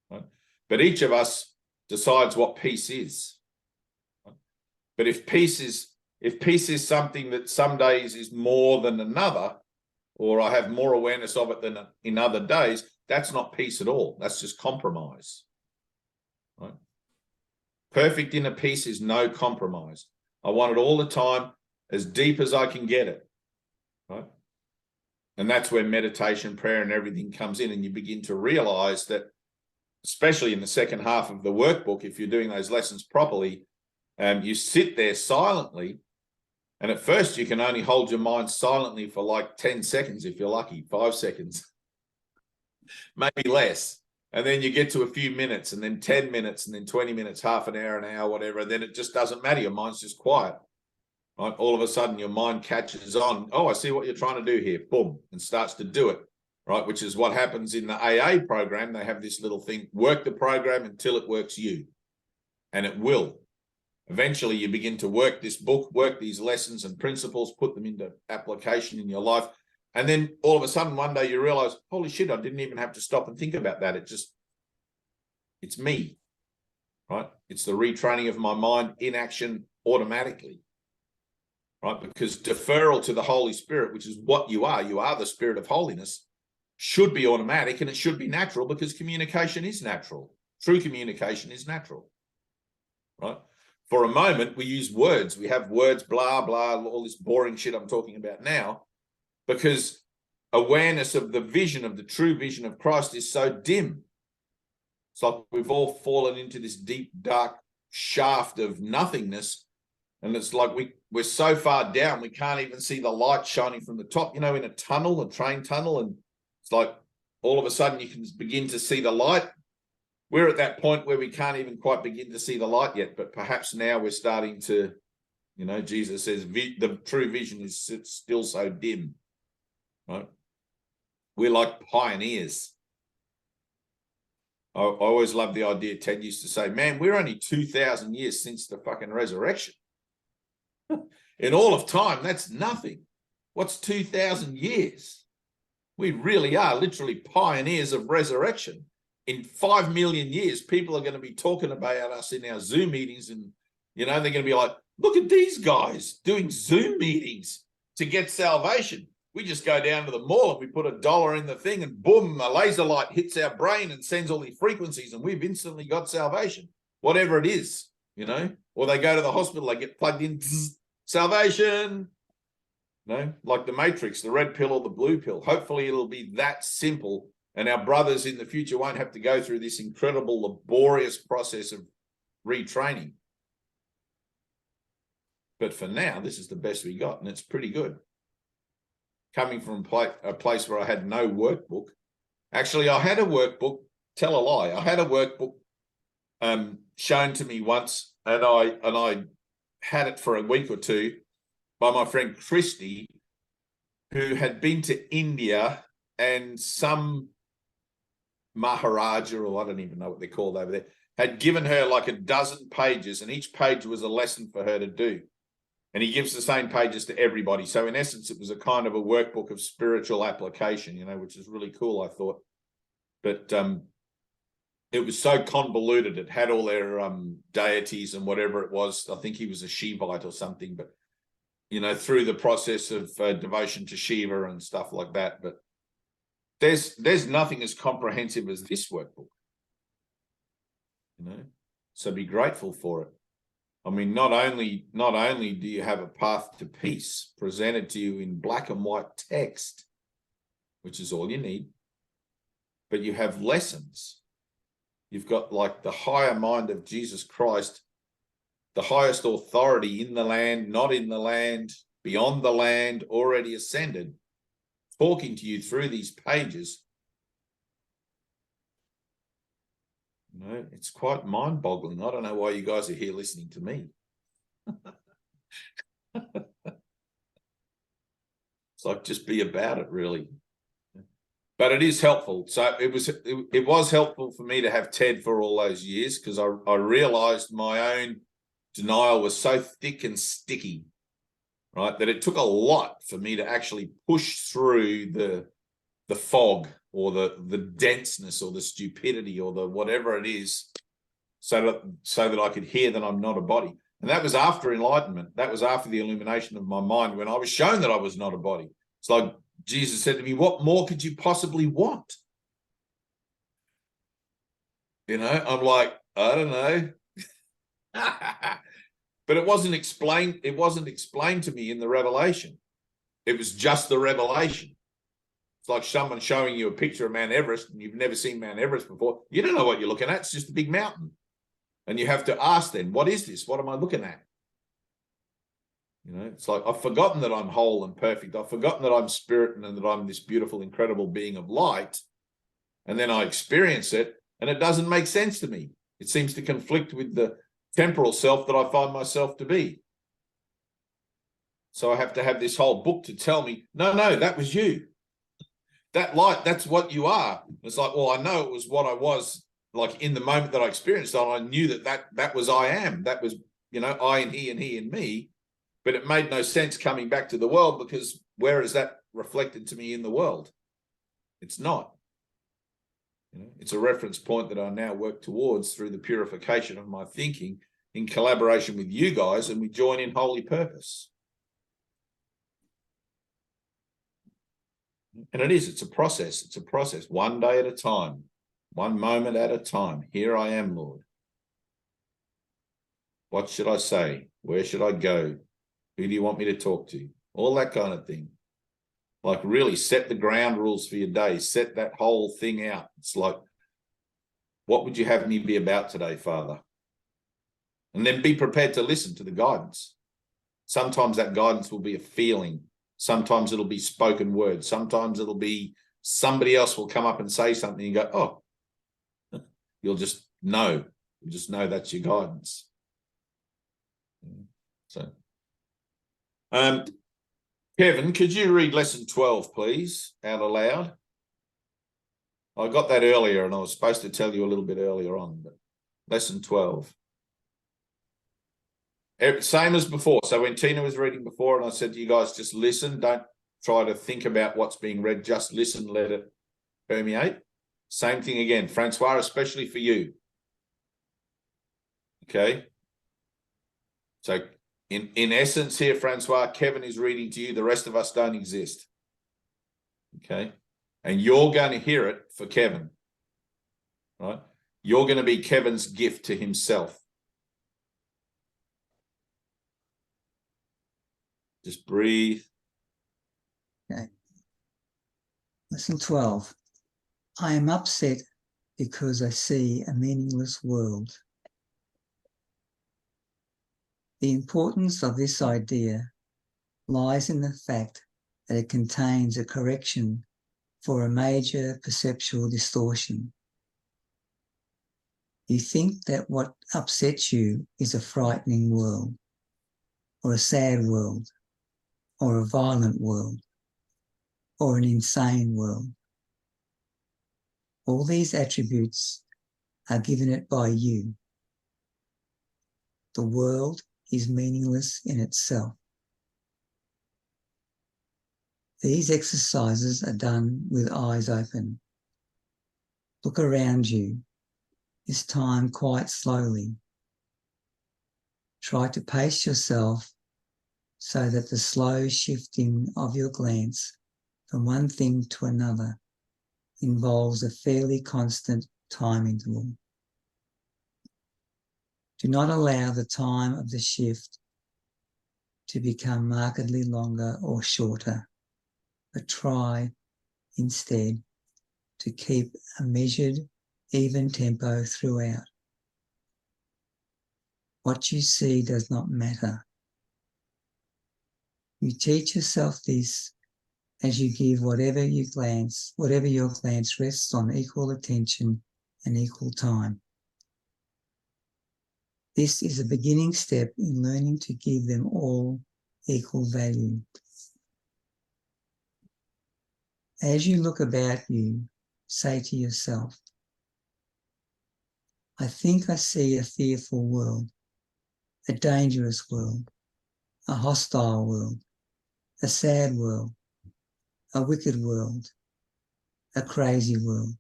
Right? But each of us decides what peace is. Right? But if peace is something that some days is more than another, or I have more awareness of it than in other days, that's not peace at all. That's just compromise. Right? Perfect inner peace is no compromise. I want it all the time, as deep as I can get it. Right? And that's where meditation, prayer, and everything comes in, and you begin to realize that, especially in the second half of the workbook, if you're doing those lessons properly, you sit there silently, and at first you can only hold your mind silently for like 10 seconds if you're lucky, 5 seconds, maybe less. And then you get to a few minutes, and then 10 minutes, and then 20 minutes, half an hour, whatever, and then it just doesn't matter. Your mind's just quiet. Right? All of a sudden your mind catches on. Oh, I see what you're trying to do here. Boom, and starts to do it. Right? Which is what happens in the AA program. They have this little thing, work the program until it works you. And it will. Eventually you begin to work this book, work these lessons and principles, put them into application in your life. And then all of a sudden one day you realize, holy shit, I didn't even have to stop and think about that. It's me. Right? It's the retraining of my mind in action automatically. Right? Because deferral to the Holy Spirit, which is what you are the Spirit of holiness, should be automatic, and it should be natural, because communication is natural. True communication is natural. Right? For a moment, we use words. We have words, blah, blah, all this boring shit I'm talking about now, because awareness of the vision, of the true vision of Christ, is so dim. It's like we've all fallen into this deep, dark shaft of nothingness. And it's like we're so far down, we can't even see the light shining from the top, in a tunnel, a train tunnel. And it's like all of a sudden you can begin to see the light. We're at that point where we can't even quite begin to see the light yet, but perhaps now we're starting to, Jesus says the true vision is still so dim. Right? We're like pioneers. I always love the idea. Ted used to say, man, we're only 2,000 years since the fucking resurrection. In all of time, that's nothing. What's 2,000 years? We really are literally pioneers of resurrection. In 5 million years, people are going to be talking about us in our Zoom meetings, and they're going to be like, look at these guys doing Zoom meetings to get salvation. We just go down to the mall and we put $1 in the thing, and boom, a laser light hits our brain and sends all these frequencies, and we've instantly got salvation, whatever it is, or they go to the hospital, they get plugged in, salvation, like the Matrix, the red pill or the blue pill. Hopefully it'll be that simple, and our brothers in the future won't have to go through this incredible, laborious process of retraining. But for now, this is the best we got, and it's pretty good. Coming from a place where I had no workbook. Actually, I had a workbook, tell a lie. I had a workbook shown to me once, and I had it for a week or two by my friend Christy, who had been to India, and some Maharaja, or I don't even know what they're called over there, had given her like a dozen pages, and each page was a lesson for her to do. And he gives the same pages to everybody. So in essence, it was a kind of a workbook of spiritual application, which is really cool, I thought. But it was so convoluted. It had all their deities and whatever it was. I think he was a Shivite or something, but, through the process of devotion to Shiva and stuff like that. But there's nothing as comprehensive as this workbook. So be grateful for it. I mean, not only do you have a path to peace presented to you in black and white text, which is all you need, but you have lessons. You've got like the higher mind of Jesus Christ, the highest authority in the land, not in the land, beyond the land, already ascended, talking to you through these pages. It's quite mind-boggling. I don't know why you guys are here listening to me. It's like, just be about it, really. But it is helpful. So it was helpful for me to have Ted for all those years, because I realized my own denial was so thick and sticky, right, that it took a lot for me to actually push through the fog or the denseness or the stupidity or the whatever it is, so that I could hear that I'm not a body. And that was after enlightenment. That was after the illumination of my mind, when I was shown that I was not a body. It's like Jesus said to me, what more could you possibly want? I'm like, I don't know. But it wasn't explained. It wasn't explained to me in the revelation. It was just the revelation. It's like someone showing you a picture of Mount Everest and you've never seen Mount Everest before. You don't know what you're looking at. It's just a big mountain. And you have to ask then, what is this? What am I looking at? It's like, I've forgotten that I'm whole and perfect. I've forgotten that I'm spirit and that I'm this beautiful, incredible being of light. And then I experience it and it doesn't make sense to me. It seems to conflict with the temporal self that I find myself to be. So I have to have this whole book to tell me, no, that was you. That light, that's what you are. It's like, well, I know it was what I was, like in the moment that I experienced it. I knew that was I am. That was, I and he and me. But it made no sense coming back to the world, because where is that reflected to me in the world? It's not. It's a reference point that I now work towards through the purification of my thinking in collaboration with you guys, and we join in holy purpose. And it's a process. It's a process, one day at a time, one moment at a time. Here I am, Lord. What should I say? Where should I go? Who do you want me to talk to? All that kind of thing. Like, really set the ground rules for your day. Set that whole thing out. It's like, what would you have me be about today, Father? And then be prepared to listen to the guidance. Sometimes that guidance will be a feeling. Sometimes it'll be spoken words. Sometimes it'll be somebody else will come up and say something and you go, oh, you'll just know. You'll just know that's your guidance. So, Kevin, could you read lesson 12, please, out aloud? I got that earlier and I was supposed to tell you a little bit earlier on, but lesson 12. Same as before. So when Tina was reading before and I said to you guys, just listen, don't try to think about what's being read, just listen, let it permeate. Same thing again, Francois, especially for you. Okay. So in essence here, Francois, Kevin is reading to you. The rest of us don't exist. Okay. And you're going to hear it for Kevin, right? You're going to be Kevin's gift to himself. Just breathe. Okay. Lesson 12. I am upset because I see a meaningless world. The importance of this idea lies in the fact that it contains a correction for a major perceptual distortion. You think that what upsets you is a frightening world, or a sad world, or a violent world, or an insane world. All these attributes are given it by you. The world is meaningless in itself. These exercises are done with eyes open. Look around you, this time quite slowly. Try to pace yourself so that the slow shifting of your glance from one thing to another involves a fairly constant time interval. Do not allow the time of the shift to become markedly longer or shorter, but try instead to keep a measured, even tempo throughout. What you see does not matter. You teach yourself this as you give whatever your glance rests on equal attention and equal time. This is a beginning step in learning to give them all equal value. As you look about you, say to yourself, I think I see a fearful world, a dangerous world, a hostile world, a sad world, a wicked world, a crazy world,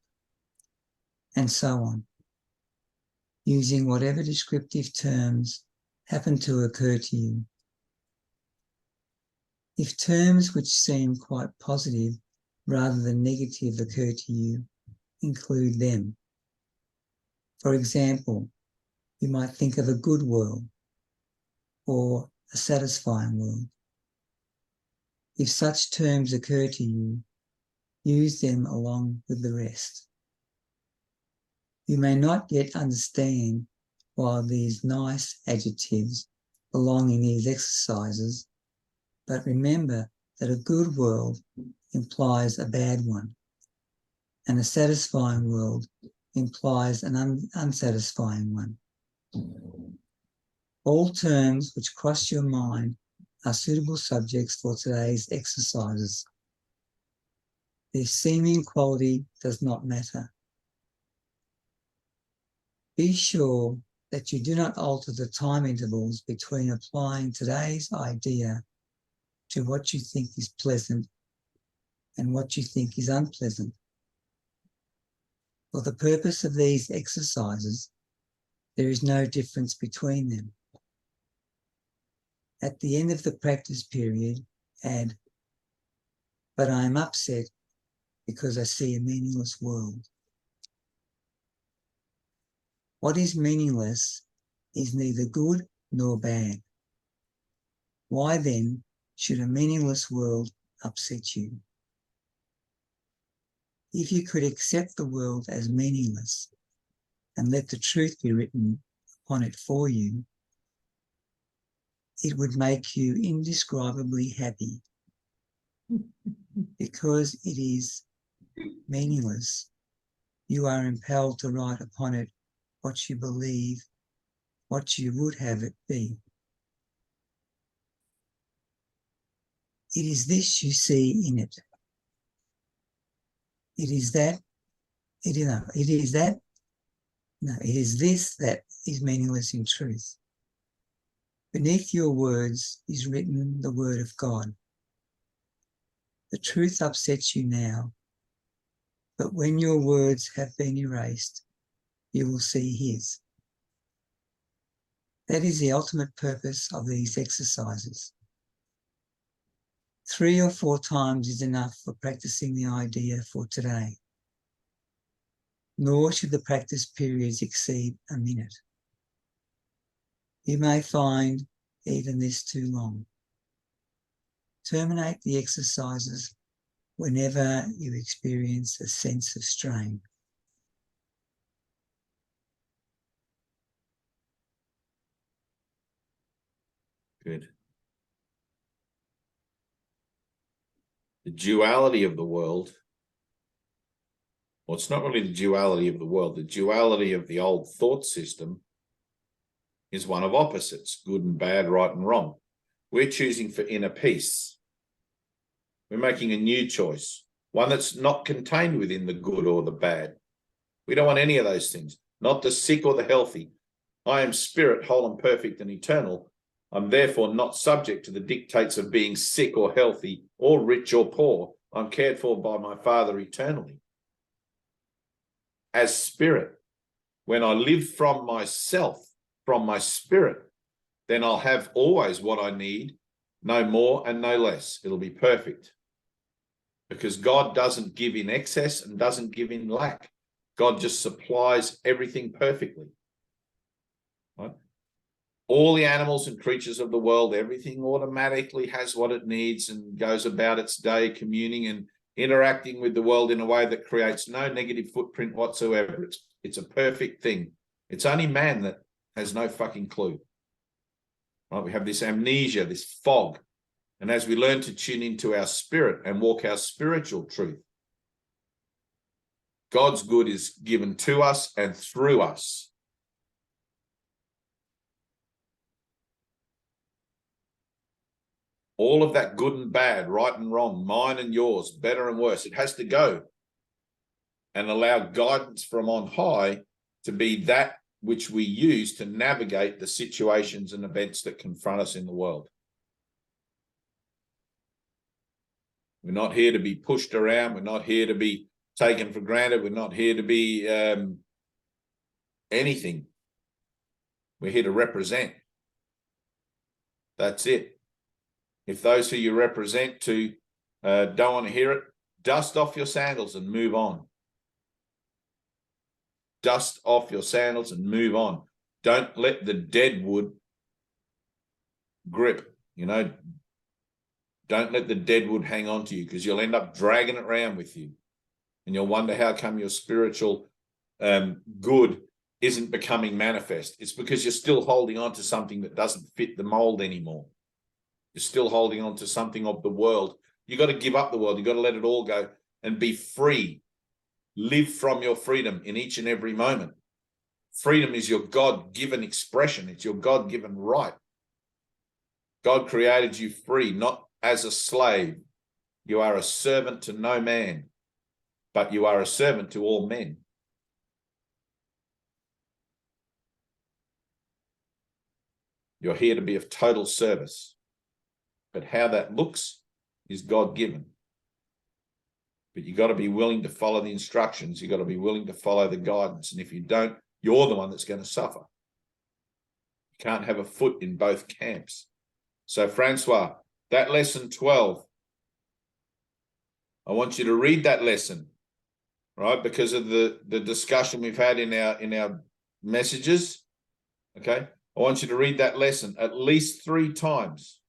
and so on, using whatever descriptive terms happen to occur to you. If terms which seem quite positive rather than negative occur to you, include them. For example, you might think of a good world or a satisfying world. If such terms occur to you, use them along with the rest. You may not yet understand why these nice adjectives belong in these exercises, but remember that a good world implies a bad one, and a satisfying world implies an unsatisfying one. All terms which cross your mind are suitable subjects for today's exercises. Their seeming quality does not matter. Be sure that you do not alter the time intervals between applying today's idea to what you think is pleasant and what you think is unpleasant. For the purpose of these exercises, there is no difference between them. At the end of the practice period, add, but I am upset because I see a meaningless world. What is meaningless is neither good nor bad. Why then should a meaningless world upset you? If you could accept the world as meaningless and let the truth be written upon it for you, it would make you indescribably happy. Because it is meaningless, you are impelled to write upon it what you believe, what you would have it be. It is this you see in it. It is this that is meaningless in truth. Beneath your words is written the word of God. The truth upsets you now, but when your words have been erased, you will see his. That is the ultimate purpose of these exercises. 3 or 4 times is enough for practicing the idea for today. Nor should the practice periods exceed a minute. You may find even this too long. Terminate the exercises whenever you experience a sense of strain. Good. The duality of the world, well, it's not really the duality of the world. The duality of the old thought system is one of opposites, good and bad, right and wrong. We're choosing for inner peace. We're making a new choice, one that's not contained within the good or the bad. We don't want any of those things, not the sick or the healthy. I am spirit, whole and perfect and eternal. I'm therefore not subject to the dictates of being sick or healthy or rich or poor. I'm cared for by my Father eternally. As spirit, when I live from myself, from my spirit, then I'll have always what I need, no more and no less. It'll be perfect. Because God doesn't give in excess and doesn't give in lack. God just supplies everything perfectly. Right? all the animals and creatures of the world, everything automatically has what it needs and goes about its day communing and interacting with the world in a way that creates no negative footprint whatsoever. It's a perfect thing. It's only man that has no fucking clue. Right? We have this amnesia, this fog. And as we learn to tune into our spirit and walk our spiritual truth, God's good is given to us and through us. All of that good and bad, right and wrong, mine and yours, better and worse, it has to go and allow guidance from on high to be that which we use to navigate the situations and events that confront us in the world. We're not here to be pushed around. We're not here to be taken for granted. We're not here to be anything. We're here to represent. That's it. If those who you represent to don't want to hear it, dust off your sandals and move on. Dust off your sandals and move on. Don't let the dead wood grip, Don't let the dead wood hang on to you, because you'll end up dragging it around with you. And you'll wonder how come your spiritual good isn't becoming manifest. It's because you're still holding on to something that doesn't fit the mold anymore. You're still holding on to something of the world. You got to give up the world. You got to let it all go and be free. Live from your freedom in each and every moment. Freedom is your God-given expression. It's your God-given right. God created you free, not as a slave. You are a servant to no man, but you are a servant to all men. You're here to be of total service. But how that looks is God-given. But you got to be willing to follow the instructions. You got to be willing to follow the guidance. And if you don't, you're the one that's going to suffer. You can't have a foot in both camps. So, Francois, that lesson 12, I want you to read that lesson, right? Because of the discussion we've had in our messages. Okay. I want you to read that lesson at least 3 times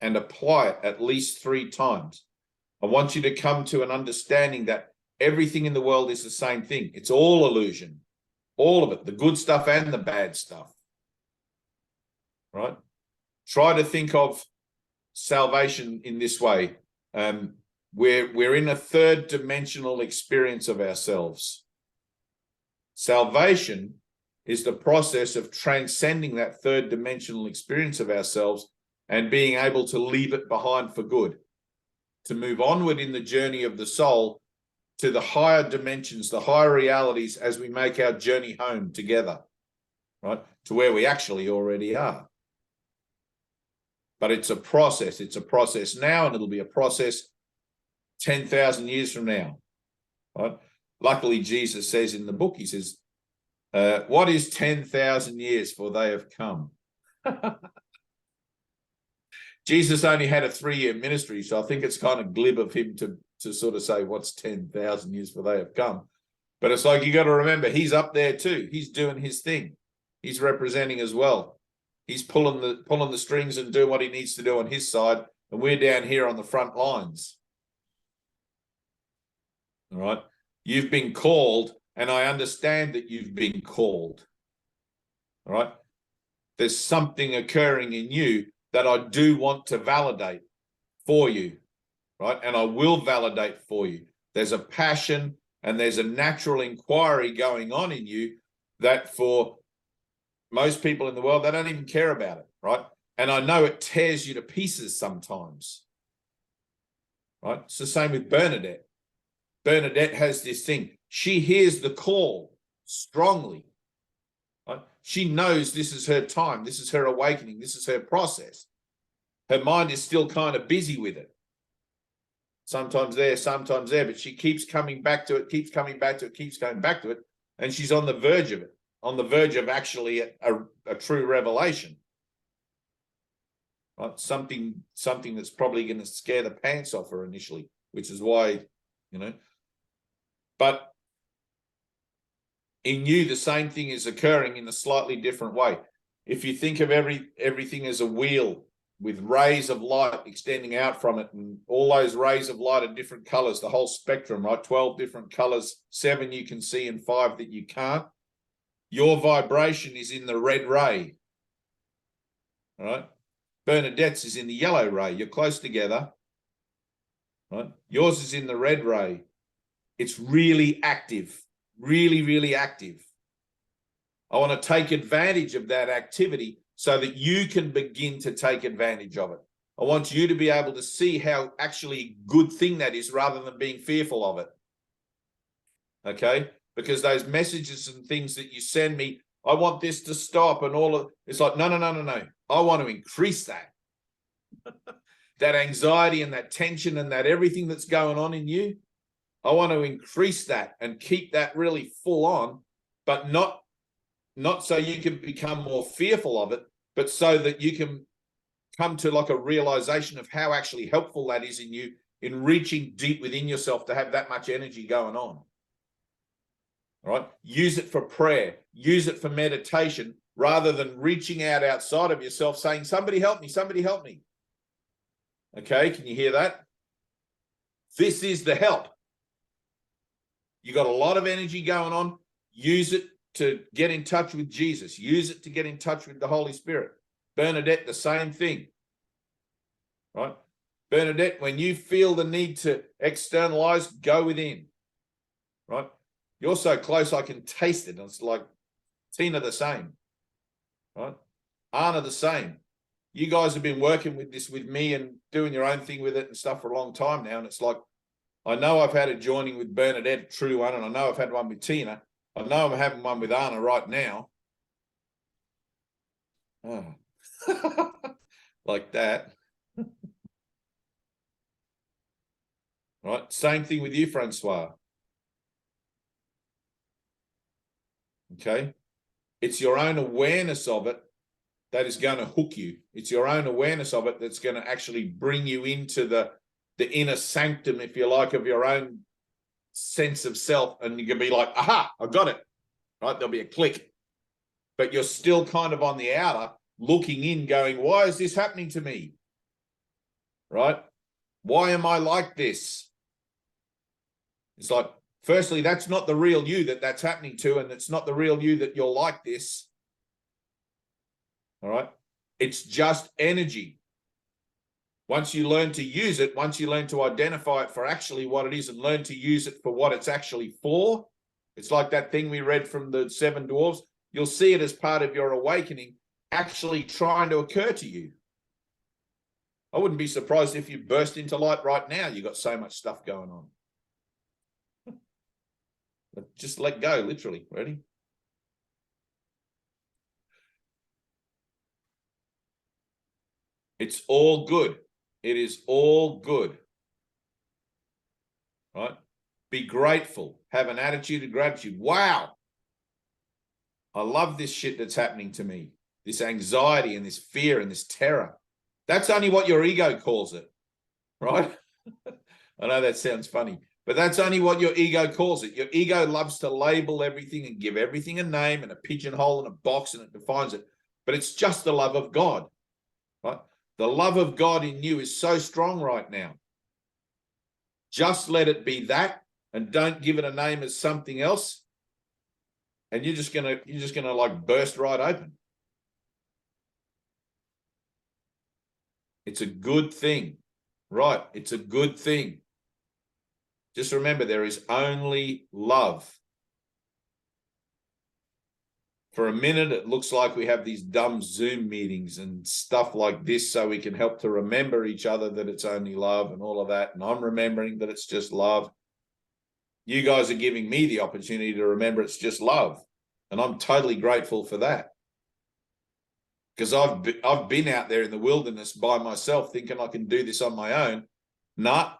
and apply it at least 3 times. I want you to come to an understanding that everything in the world is the same thing. It's all illusion, all of it, the good stuff and the bad stuff, right? Try to think of salvation in this way. We're in a 3rd dimensional experience of ourselves. Salvation is the process of transcending that 3rd dimensional experience of ourselves and being able to leave it behind for good, to move onward in the journey of the soul to the higher dimensions, the higher realities as we make our journey home together, right? To where we actually already are. But it's a process. It's a process now, and it'll be a process 10,000 years from now, right? Luckily, Jesus says in the book, he says, what is 10,000 years, for they have come? Jesus only had a 3-year ministry, so I think it's kind of glib of him to sort of say, what's 10,000 years, for they have come? But it's like, you got to remember, he's up there too. He's doing his thing. He's representing as well. He's pulling the strings and doing what he needs to do on his side, and we're down here on the front lines. All right? You've been called, and I understand that you've been called. All right? There's something occurring in you that I do want to validate for you, right? And I will validate for you. There's a passion and there's a natural inquiry going on in you that for most people in the world, they don't even care about it, right? And I know it tears you to pieces sometimes, right? It's the same with Bernadette. Bernadette has this thing. She hears the call strongly. Right? She knows this is her time. This is her awakening. This is her process. Her mind is still kind of busy with it. Sometimes there, but she keeps coming back to it, keeps coming back to it, keeps going back to it. And she's on the verge of it, on the verge of actually a true revelation. Right? Something that's probably going to scare the pants off her initially, which is why, but in you, the same thing is occurring in a slightly different way. if you think of everything as a wheel with rays of light extending out from it, and all those rays of light are different colors, the whole spectrum, right? 12 different colors, 7 you can see and 5 that you can't. Your vibration is in the red ray, all right? Bernadette's is in the yellow ray. You're close together, right? Yours is in the red ray. It's really active, really, really active. I want to take advantage of that activity so that you can begin to take advantage of it. I want you to be able to see how actually good thing that is rather than being fearful of it. Okay? Because those messages and things that you send me, I want this to stop and all of it's like, no. I want to increase that. That anxiety and that tension and that everything that's going on in you, I want to increase that and keep that really full on, but not so you can become more fearful of it, but so that you can come to like a realization of how actually helpful that is in you in reaching deep within yourself to have that much energy going on. All right? Use it for prayer. Use it for meditation rather than reaching out outside of yourself saying, somebody help me, somebody help me. Okay, can you hear that? This is the help. You got a lot of energy going on. Use it to get in touch with Jesus. Use it to get in touch with the Holy Spirit. Bernadette, the same thing. Right? Bernadette, when you feel the need to externalize, go within. Right? You're so close, I can taste it. It's like Tina the same. Right? Anna the same. You guys have been working with this with me and doing your own thing with it and stuff for a long time now. And it's like, I know I've had a joining with Bernadette, a true one, and I know I've had one with Tina. I know I'm having one with Anna right now. Oh. Like that. Right? Same thing with you, Francois. Okay? It's your own awareness of it that is going to hook you. It's your own awareness of it that's going to actually bring you into the inner sanctum, if you like, of your own sense of self. And you can be like, aha, I got it. Right? There'll be a click. But you're still kind of on the outer, looking in, going, why is this happening to me? Right? Why am I like this? It's like, firstly, that's not the real you that's happening to, and it's not the real you that you're like this. All right? It's just energy. Once you learn to use it, once you learn to identify it for actually what it is and learn to use it for what it's actually for, it's like that thing we read from the 7 Dwarves. You'll see it as part of your awakening actually trying to occur to you. I wouldn't be surprised if you burst into light right now. You've got so much stuff going on. But just let go, literally. Ready? It's all good. It is all good. Right? Be grateful. Have an attitude of gratitude. Wow. I love this shit that's happening to me. This anxiety and this fear and this terror. That's only what your ego calls it. Right? I know that sounds funny, but that's only what your ego calls it. Your ego loves to label everything and give everything a name and a pigeonhole and a box, and it defines it. But it's just the love of God. Right? The love of God in you is so strong right now. Just let it be that, and don't give it a name as something else. And you're just gonna like burst right open. It's a good thing. Right? It's a good thing. Just remember, there is only love. For a minute, it looks like we have these dumb Zoom meetings and stuff like this so we can help to remember each other that it's only love and all of that. And I'm remembering that it's just love. You guys are giving me the opportunity to remember it's just love. And I'm totally grateful for that. Because I've been out there in the wilderness by myself thinking I can do this on my own. Nah.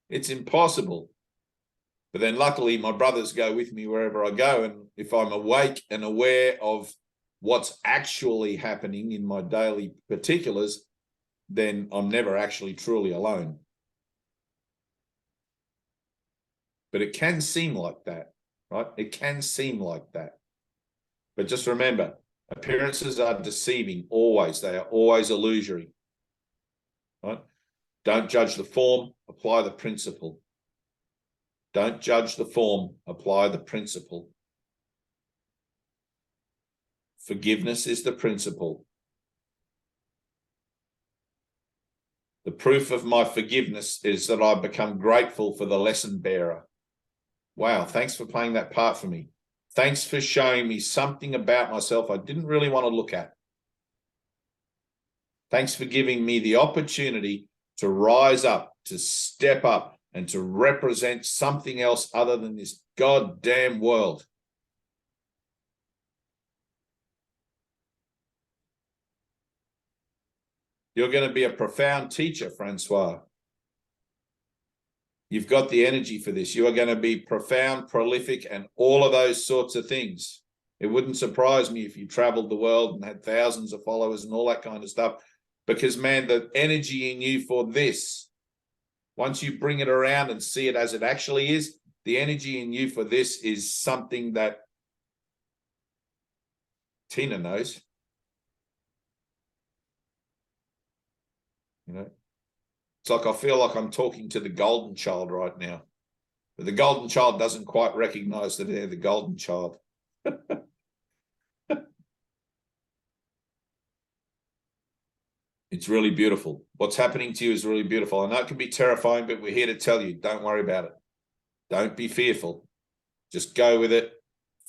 It's impossible. But then luckily my brothers go with me wherever I go. And if I'm awake and aware of what's actually happening in my daily particulars, then I'm never actually truly alone. But it can seem like that, right? It can seem like that. But just remember, appearances are deceiving always. They are always illusory. Right? Don't judge the form, apply the principle. Don't judge the form, apply the principle. Forgiveness is the principle. The proof of my forgiveness is that I become grateful for the lesson bearer. Wow, thanks for playing that part for me. Thanks for showing me something about myself I didn't really want to look at. Thanks for giving me the opportunity to rise up, to step up, and to represent something else other than this goddamn world. You're going to be a profound teacher, Francois. You've got the energy for this. You are going to be profound, prolific, and all of those sorts of things. It wouldn't surprise me if you traveled the world and had thousands of followers and all that kind of stuff. Because, man, the energy in you for this, once you bring it around and see it as it actually is, the energy in you for this is something that Tina knows. You know, it's like I feel like I'm talking to the golden child right now. But the golden child doesn't quite recognize that they're the golden child. It's really beautiful. What's happening to you is really beautiful. I know it can be terrifying, but we're here to tell you, don't worry about it. Don't be fearful. Just go with it,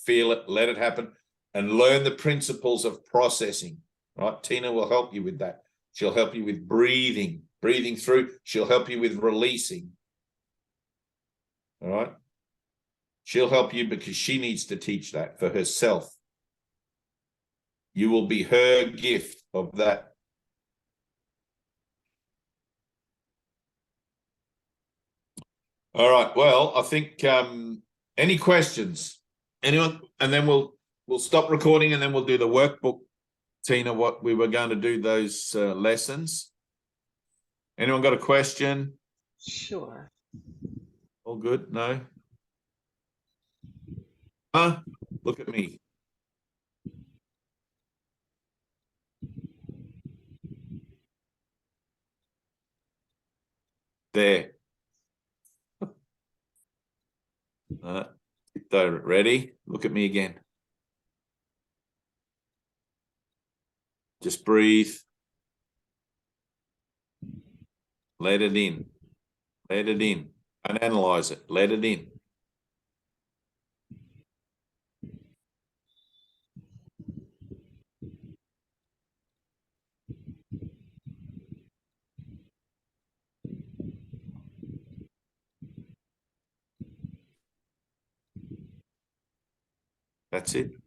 feel it, let it happen, and learn the principles of processing, right? Tina will help you with that. She'll help you with breathing through. She'll help you with releasing, all right? She'll help you because she needs to teach that for herself. You will be her gift of that. All right. Well, I think any questions? Anyone? And then we'll stop recording and then we'll do the workbook, Tina, what we were going to do those lessons. Anyone got a question? Sure. All good? No? Huh? Look at me. There. Ready? Look at me again. Just breathe. Let it in. Let it in. Don't analyze it. Let it in. That's it.